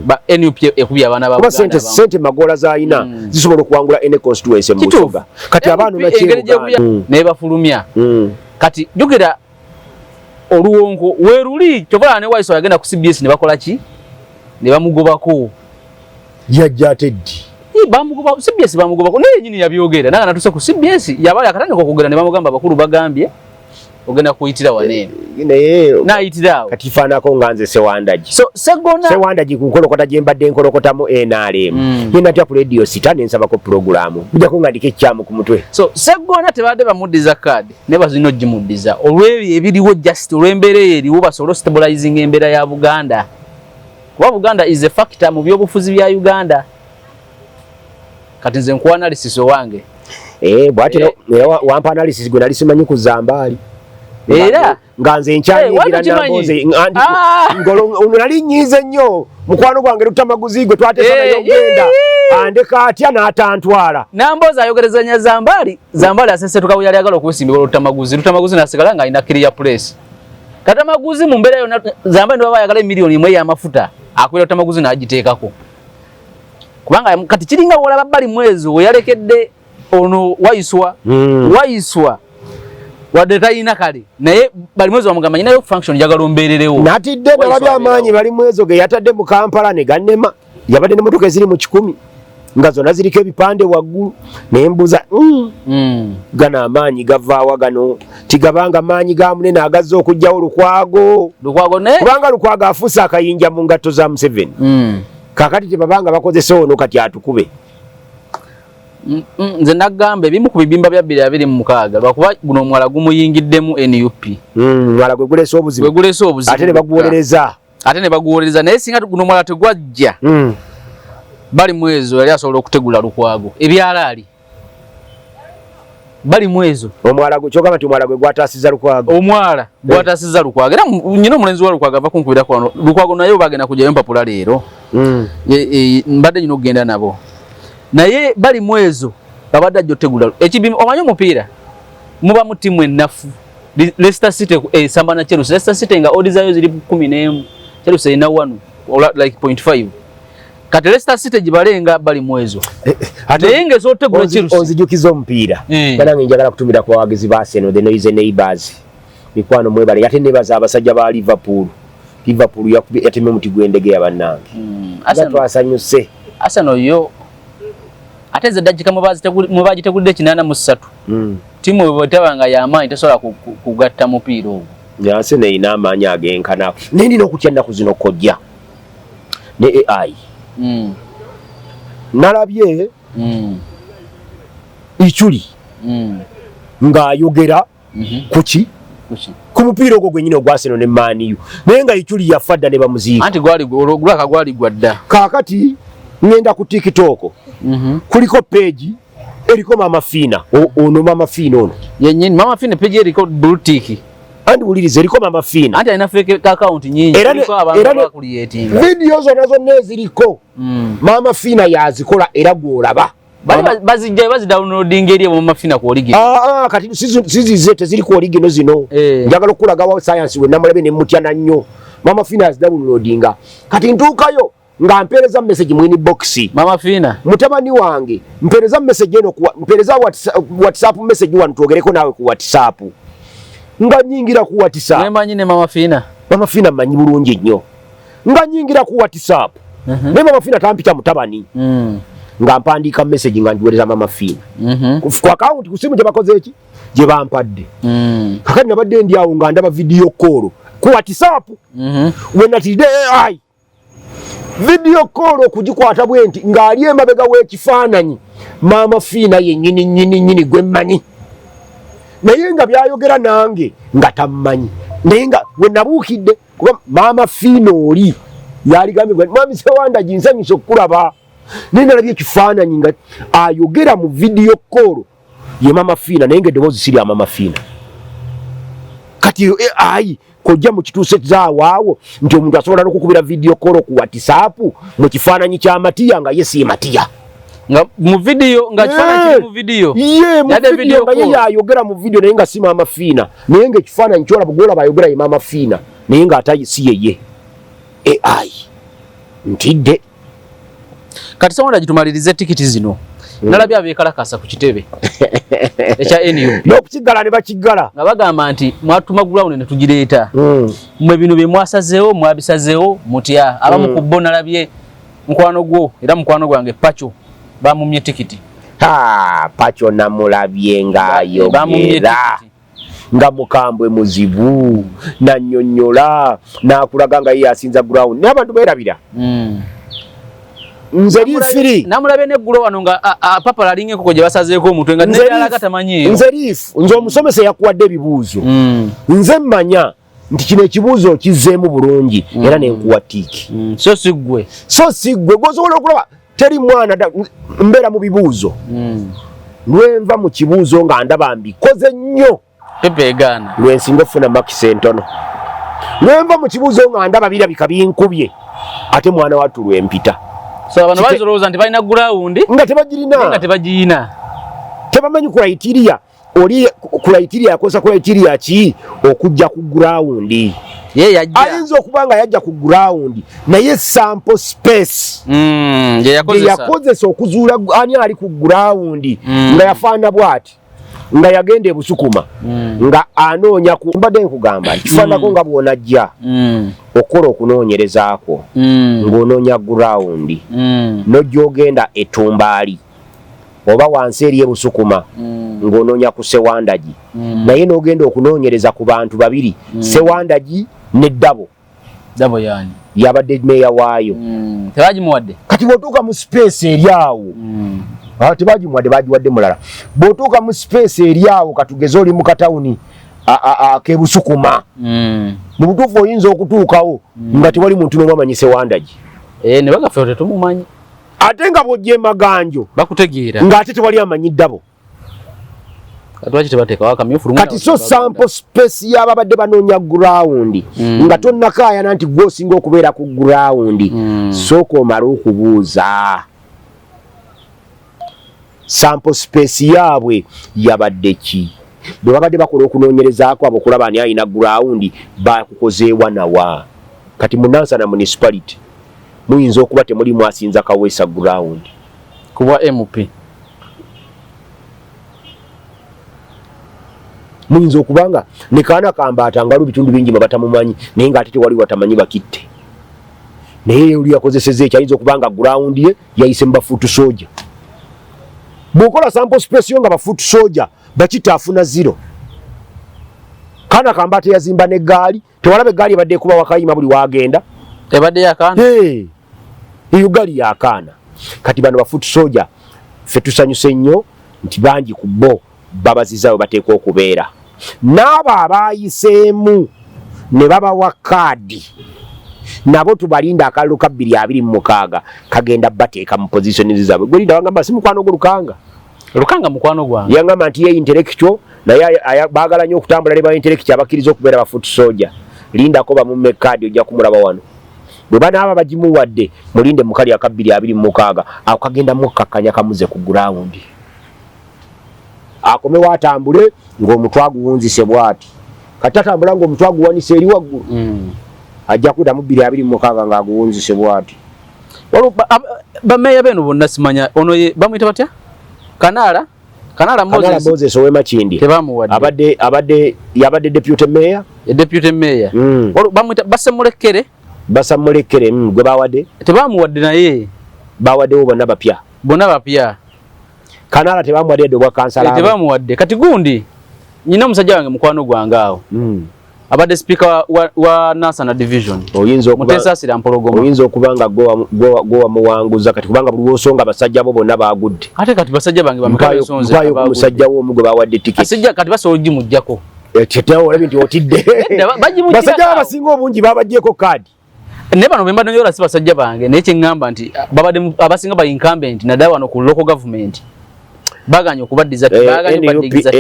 ba NUP ekubye abaana ba Buganda sente Magola zaayina zisobola okuwangula ene constituency mu Busoga kati abantu ne bafulumya kati jukira oluwonko weruli kyokola ne Waiso yagenda ku CBS ne bakola ki ne bamugobako yajja teddi bamugoba CBS bamugobako naye nyini yabyogera nanga natuse ku CBS yabali akatandika okugenda ne bamugamba bakulu bagambye ogenda kuyitira wanene na yitirawo kati fanako nganze Sewandagi so Sewandagi ku nkolokota jembadde nkolokota mu NRM yina tya ku radio sita nensaba ko program kujja ko ngandike kyamu ku mutwe so Segona tebadde bamuddiza card ne bazino gimuddiza olwebi ebiriwo just olwembere eriwo basolo stabilizing embera ya Buganda kuba Buganda is a factor mu byobufuzi bya Uganda kati nze nkuwa analysis wange bwati wampa analysis gwe nali simanyi ku Zambali era nganze nkyaligira namboze nali nyize nnyo mukwano gwange Lutamaguzi gwe twatesa nayo genda andeka atya n'atantwala namboza ayogerezanya Zambali asesetuka we yali agala okusimbibwa Lutamaguzi nasigala nga ina clear place Katamaguzi mu mbeera yonna Zambali baba yagala miliyoni 1 y'amafuta akwera Lutamaguzi n'agiteekako kubanga kati kiringa olaba bali mwezo oyalekedde ono Waiswa wadde tayina kale naye bali mwezo bamugamba nyinayo function jagala ombeererewo natidde nababya amaanyi bali mwezo ge yatadde mu Kampala ne gannema yabadde n'emmotoka eziri mu 10 nga zonna ziriko ebipande waggulu nembuza gana amaanyi gavaawa gano tigabanga amaanyi ga munene agazze okujjawo Lukwago kubanga Lukwago afuuse akayinja mu ngatto za Museveni kakati tebabanga bakozesa ono kati atukube nze nagamba ebimu ku bibimba bya 2026 lwakuba guno omwala gumuyingiddemu NUP mwala gwe guleesa obuzibu ate ne baguwolereza naye singa guno omwala tegwajja bali mwezo yali asobola okutegula Lukwago ebyalaali bali mwezo omwala gwe kyogamba nti omwala gwe gwataasiza Lukwago omwala gwataasiza Lukwago era nyina omulenzi wa Lukwago ava kunkubira kwano Lukwago naye bagenda kujjayo empapula leero mbadde nyina okugenda nabo naye bali mwezo babadde jotegula ekibi omanyi omupiira muba mu timu ennafu Leicester City samba na Chelsea Leicester City nga odds zayo ziri 11 Chelsea ina 1 like 0.5 kati Leicester City jibalenga bali mwezo ate inge zote gula Chelsea onzijukizo mpira bana njagala kutumira kwa wagezi ba Arsenal the noise neighbors mikwano mwebale yate nebaza abasajja ba Liverpool yatemye muti gwendege yabannange Arsenal asanyuse Arsenal yo ateze dajika mubaji tegulide 83 timu bwetabanga yamanyi tasobola kugatta mupiira ogwo Arsenal ina amanyi agenkana nindi nokutya ennaku zino kojja ne AI nalabye ichuli ng'ayogera kuki ku mupiira ogwo gwennyini ogwa Arsenal ne Man U naye nga ichuli yafadda ne bamuziika anti gwali gwadda kaakati ngenda ku TikTok kuliko page eriko Mama Fina ono Mama Fina ono yennyini Mama Fina page eriko blue tick andi ulirize eriko Mama Fina anti alina fake account nyingi eriko abantu abakuliyetinga video zonna eziriko Mama Fina yazikola era gwolaba bazijja downloading eri Mama Fina ku original kati sizize teziri ku original zino njagala okulaga wa science we namulabe ne mutyana nnyo Mama Fina az downloadinga kati ntuukayo nga mpereza message mwini boxi Mama Fina mutabani wange mpereza message eno mpereza WhatsApp message wanu tuogereko nawe ku WhatsApp nga nyingira ku WhatsApp mwemanyi ne Mama Fina manyi bulungi nnyo nga nyingira ku WhatsApp ne Mama Fina tampita mutabani nga mpandiika message nga njiwereza Mama Fina ku account ku simu gye bakoze eki gye bampadde kakati nabadde ndi awo nga ndaba video call ku WhatsApp wenatidde AI video call okugikwata bwenti ng'ali emabega w'ekifaananyi Mama Fina yennyini gwemmanyi naye nga byayogera nange nga tammanyi naye nga we nabuukidde kuba Mama Fina oli yaligambye mwami Sewanda ginsanyusa okukulaba naye nalabye ekifaananyi nga ayogera mu video call ye Mama Fina naye nga eddoboozi si lya Mama Fina kati AI kojja mu kituuse zaawo nti omuntu asobola n'okukubira video call ku WhatsApp mu kifaananyi kya Matiya nga ye si Matiya nga mu video nga kifaananyi kiri mu video yade video nga ye yayogera mu video naye nga si Mama Fina naye nga ekifaananyi kyolaba gwolaba ayogera ye Mama Fina naye nga ate si yeye AI ntidde kati sonda gitumalirize tikiti zino nalabye abeekalakasa ku kitebe ekya NUP n'okukigala ne bakigala nga bagamba nti mwatuma ground ne tugireeta mwe bino bye mwasazeewo mwabisazeewo mutya abamu ku bo nalabye mukwano gwo era mukwano gwange Pacho bamumye tikiti Pacho namulabye ng'ayogera nga mukambwe muzibu nannyonnyola n'akulaga nga ye asinza ground n'abantu beerabira nze lifiri namulabe ne ggulo wano nga papa lalinge koko gye basazeeko omutwe nga nedalaga tamanyiyo nze lifu nze omusomesa yakuwadde ebibuuzo nze mmanya nti kino ekibuuzo kizzeemu bulungi era nenkuwa tiiki so siggwe gwosobola okulaba teri mwana mbeera mu bibuuzo lwenva mu kibuuzo nga ndaba mbikoze nnyo pepeegaana lwensinga okufuna makisi entono lwenva mu kibuuzo nga ndaba birabika binkubye ate mwana wattu lwempita so abantu bazolowooza nti balina ground nga tebagirina tebamanyi criteria oli criteria yakosa criteria ki okujja ku ground ayinza okuba nga yajja ku ground naye sample space yakozesa okuzuula ani ali ku ground nga yafaana bw'ati nga yagenda ebusukuma nga anoonya mbadde nkugamba nti kifaanako nga bw'onajja okola okunoonyerezaako ng'onoonya ground n'ojja ogenda etumbaali oba wansi eri ebusukuma ng'onoonya ku Sewandagi naye n'ogenda okunoonyereza ku bantu babiri Sewandagi ne Dabo yani yabadde meeya waayo tebagimuwadde kati bw'otuuka mu space eri awo tebagimuwadde bagiwadde mulala bw'otuuka mu space eri awo katugeze oli mu katawuni k'ebusukuma mu butuufu oyinza okutuukawo nga tewali muntu n'omu amanyi Sewandagi ne bagaffe tetumumanyi ate nga bw'ojja emaganjo bakutegeera ng'ate tewali amanyi Dabo kati so sample space y'ababadde banoonya ground nga tonnakaayana nti gw'osinga okubeera ku ground sooka omale okubuuza sample space yaabwe yabadde ki bwe babadde bakola okunoonyerezaako abo okulaba ani alina ground bakukozeewa nawa kati Munansana municipality muyinza okuba temuli mwasinza Kaweesa ground kuba MP muyinza okubanga ne Kaana Kambaata ngalo bitundu bingi batamumanyi naye nga ate tewali watamanyi bakitte naye oli yakozeseza ekyayinza okubanga ground ye yayise mu bafoot soldier bw'okola sample space yo nga bafoot soldier bakita afuna 0 Kaana Kambaata yazimba n'eggaali tewalaba eggaali ebadde ekuba wakayima buli wagenda ebadde yakaana eyo gaali yakaana kati bano bafoot soldier ffe tusanyuse nnyo nti bangi ku bo babazizaawe bateekwa okubeera n'abo abayiseemu ne babawa kaadi nabo tubalinda akalulu ka 226 kagenda bateeka mu position zaabwe gwe linda wangamba si mukwano gwo Lukanga mukwano gwange yangamba nti ye intellectual naye baagala nnyo okutambula ne ba intellectual abakkiriza okubeera ba foot soldier lindako bamumme kaadi ojja kumulaba wano bwe banaaba bagimuwadde mulinde mukali aka 226 ako kagenda mukkakanya kamuze ku ground akomewo atambule ng'omutwe aguwunzise bw'ati kati atambula ng'omutwe aguwanise eri waggulu ajja kudda mu 226 ng'aguwunzise bw'ati bameeya beeno bonna simanya ono bamuyita batya Kanaala Moses ow'Emakindi yabadde deputy mayor bamuyita Basamulekere gwe bawadde tebamuwadde naye bawaddewo bonna bapya Kanaala tebamuwadde obwa kansala tebamuwadde kati gundi nyina omusajja wange mukwano gwange awo abadde speaker wa Nansana division Mutesasira Mpologoma oyinza okubanga gowa muwanguza kati kubanga buli wosonga basajja bo bonna bagudde ate kati basajja bange bamikayo sonze bayo ku musajja wo omugwe bawadde ticket asajja kati basobola ogimujjako tetao olabi nti otidde basajja abasinga obungi babajjeko kaadi ne bano bemba nyola si basajja bange naye kyengamba nti babadde abasinga ba incumbent nadda wano ku local government baganya okubaddiza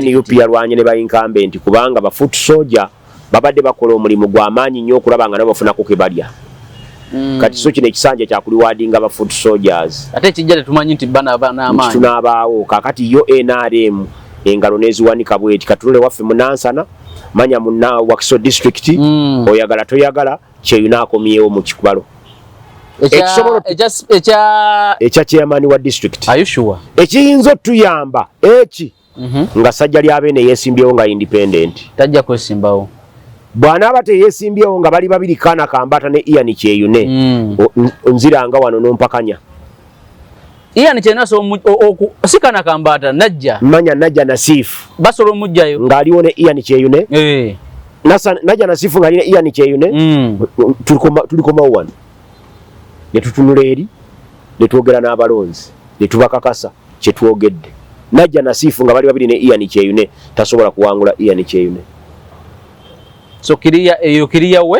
NUP yalwanye ne ba incumbent kubanga ba foot soldier babadde bakola omulimu gw'amaanyi nnyo okulaba nga nabo bafunako ke balya kati so kino ekisanja kyakuliwadinga ba foot soldiers ate kijja tetumanyi nti bana amaanyi tunaabaawo kakati yo NRM engalo neziwanika bweti katulole waffe Munansana manya munna Wakiso district oyagala toyagala kyeyunaakomyewo mu kikubalo ekya chairman wa district are you sure ekiyinza otuyamba eki nga sajja lyabeene yeesimbyewo nga independent tajja kwesimbawo bw'anaaba teyeesimbyewo nga bali babiri Kaana Kambaata ne Ian Kyeyune nziranga wano n'ompakanya Ian Kyeyune si Kaana Kambaata najja manya najja Nasifu basobola omujjayo ng'aliwo ne Ian Kyeyune najja Nasifu ng'ali ne Ian Kyeyune tulikomawo wano ne tutunula eri ne twogera n'abalonzi ne tubakakasa kye twogedde najja Nasifu nga bali babiri ne Ian Kyeyune tasobola kuwangula Ian Kyeyune so kiriya we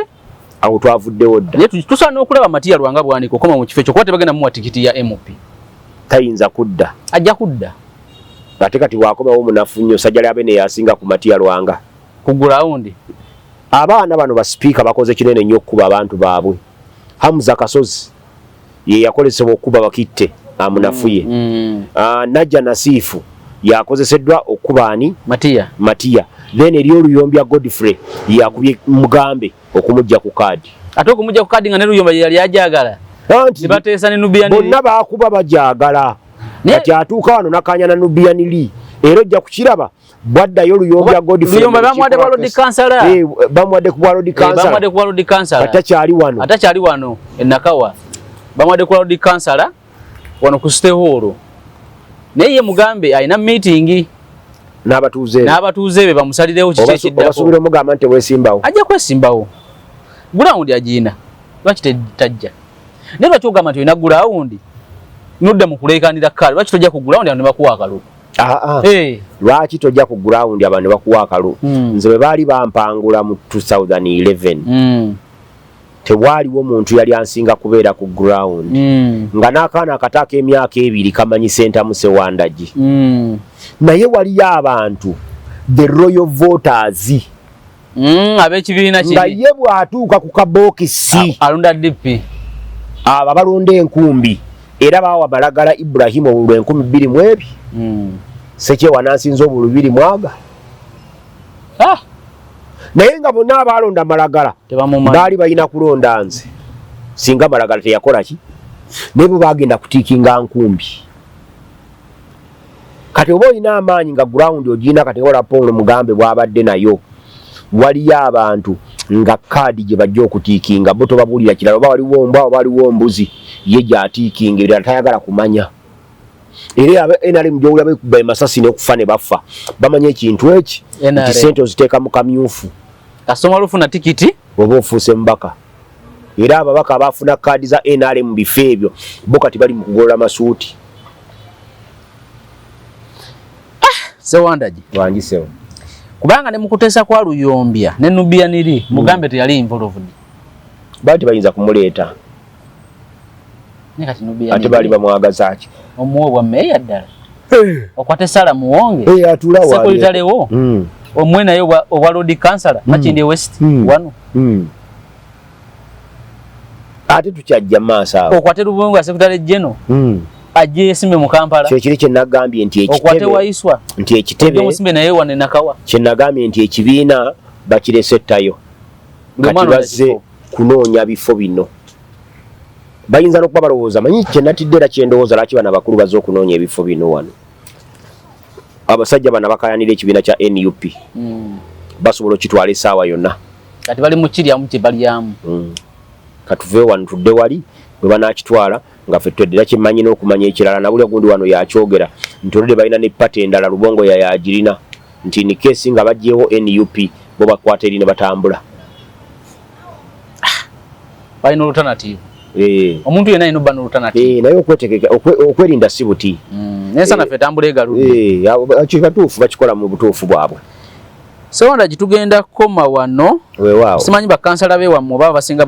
awo twavuddewo dda tusaana okulaba Matiya Lwanga bwandika okoma mu kifo ekyo kuba tebagenda muwa tikiti ya MP tayinza kudda ajja kudda ate kati bwakomawo munafu nnyo sajja lyabeene yasinga ku Matiya Lwanga ku gulawundi abaana bano basipiika bakoze kinene nnyo okukuba abantu baabwe Hamza Kasozi ye yakolesebwa okukuba bakitte amunafuye najja Nasifu yakozeseddwa okukuba ani Matiya then eri Oluyomba Godfrey yakubye Mugambe okumujja ku kaadi ate okumujja ku kaadi nga ne Luyomba yali ajagala ne bateesa ne Nubian bonna baakuba bajagala kati atuuka wano nakanya na Nubian Lee era ojja kukiraba bwaddayo Oluyomba Godfrey Luyomba bamuwadde kwa Lord Kansala bamuwadde ku Lord Kansala atakyali wano enakawa bamuwadde ku Lord Kansala wano ku State Hall naye ye Mugambe alina meeting n'abatuuze be bamusalirewo kiki ekiddako obasuubira omugamba nti weesimbawo ajja kwesimbawo gulawundi agiina lwaki tajja naye lwaki ogamba nti olina gulawundi nodda mu kuleekanira kale lwaki tojja ku gulawundi abantu ne bakuwa akalulu lwaki tojja ku gulawundi abantu ne bakuwa akalulu nze bwe baali bampangula mu 2011 tewaliwo muntu yali ansinga kubeera ku ground nga n'akaana akataaka emyaka 2 kamanyi Sentamu Sewandagi naye waliyo abantu the royal voters ab'ekibiina kiri nga ye bw'atuuka ku kabookisi alonda DP abo balonda enkumbi era bawa balagala Ibrahim obululu 1200 Seche wanansinze obululu 2 mwaga naye nga bonna abalonda malagala baali balina kulonda nze singa malagala teyakola ki nebo bagenda kutiikinga nkumbi kati oba olina amaanyi nga ground ogina kati ola polo mugambe bwabadde nayo waliyo abantu nga kaadi gye bajja okutiikinga bo tobabuulira kirala oba waliwo mbwa oba waliwo mbuzi ye gyatiikinga era tayagala kumanya era NRM gyowulira bekuba emasasi n'okufa ne bafa bamanya ekintu eki nti sente oziteeka mu kamyufu kasoma lufuna tikiti oba ofuuse mbaka era ababaka abafuna kaadi za NRM mu bifo ebyo bo kati bali mu kugolola masuuti Sewandagi wangisewo kubanga ne mukutesa kwa Luyombya ne Nubia niri mugambe teyali involved bati bayinza kumuleeta nekati Nubia ate bali bamwagaza ki omuwo bwa meya ddala okwate sala muwonge atula wa sekulitalewo omwe nayo obwa road councilor Makinde West wano ate tukyajja maaso awo okwate Lubongo secretary general aje simbe mu Kampala kyo kiri kye nagambye nti ekitebe okwate waiswa nti ekitebe musimbe naye wane nakawa kye nagambye nti ekibiina bakiresettayo kati bazze kunoonya bifo bino bayinza n'okuba balowooza manyi kye natidde era kye ndowooza lwaki bano abakulu bazze okunoonya ebifo bino wano abasajja bano bakayanira ekibiina kya NUP basobola okitwala essaawa yonna kati bali mu kiryamu kye balyamu katuve wano tudde wali bwe banakitwala nga ffe tweddera kimanyi n'okumanya ekirala na buli gundi wano yakyogera nti olwedde balina ne pate endala Lubongo yayagirina nti ni keesi nga baggyewo NUP bo bakwata eri ne batambula balina alternative omuntu yenna ayina obba n'alternative naye okwetegeka okwerinda si buti nensana ffe tambula egaludde kikatuufu bakikola mu butuufu bwabwe Sewandagi tugenda koma wano simanyi bakansala bewammwe baba basinga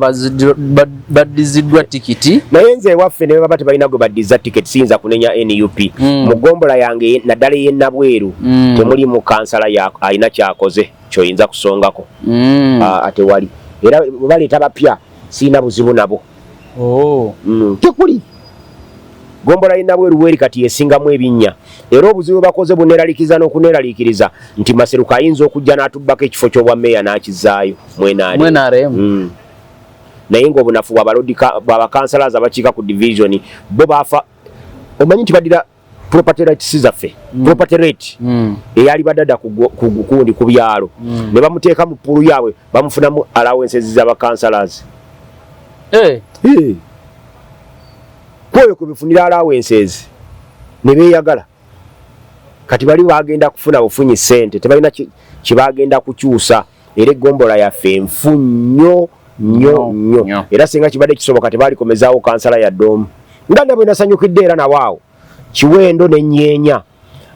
baddiziddwa tikiti naye nze ewaffe ne baba tebalina gwe baddiza tiketi siyinza kunenya NUP mu gombola yange naddala ey'ennabweru temuli mu kansala alina kyakoze kyoyinza kusongako ate wali era baleeta bapya siyina buzibu nabo tekuli gombola y'ennabweru weri kati yesingamu ebinnya era obuzibu bakoze buneeraliikiriza n'okuneeraliikiriza nti Maseruka ayinza okujja n'atubbako ekifo ky'obwa meeya n'akizaayo mwenaremu naye ng'obunafu bw'abakansalazi abakiika ku division bo baafa omanyi nti badira property rights zaffe property rate eyali badada kugundi ku byalo ne bamuteeka mu pulu yaabwe bamufunamu allowances z'abakansalazi kwoyo kubifunira allowances ne beeyagala kati bali bagenda kufuna bufunyi ssente tebalina kibagenda kukyusa era eggombola yaffe nfu nnyo era singa kibadde kisoboka tebalikomezaawo kansala ya ddoomu nga nabwe nasanyukidde era nabaawo Kiwendo n'Enyeenya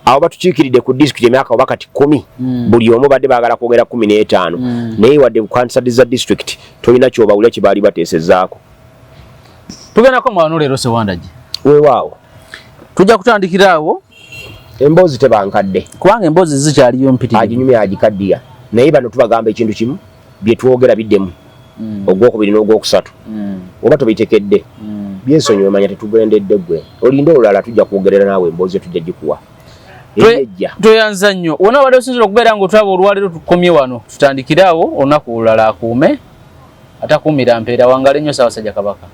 awo batukiikiridde ku disitulikiti emyaka oba kati 10 buli omu badde baagala kwogera 15 naye wadde bukansadi za disitulikiti tolina kyobawulira kibaali bateesezaako tugenda koma wano leero Sewandagi weewaawo tujja kutandikira awo emboozi tebankadde kubanga emboozi zikyaliyo mpitirivu aginyumya agikaddiya naye bano tubagamba ekintu kimu bye twogera biddemu ogwokubiri n'ogwokusatu oba tobitekedde byensonyiwe manya tetugendedde gwe olinde olulala tujja kwogerera naawe emboozi tujja gikuwa tweyanza nnyo wona obadde osinzira okubeera ng'otwaba olwaleero tukomye wano tutandikire awo olunaku olulala akuume atakuumira mpeera wangala ennyo Ssaabasajja Kabaka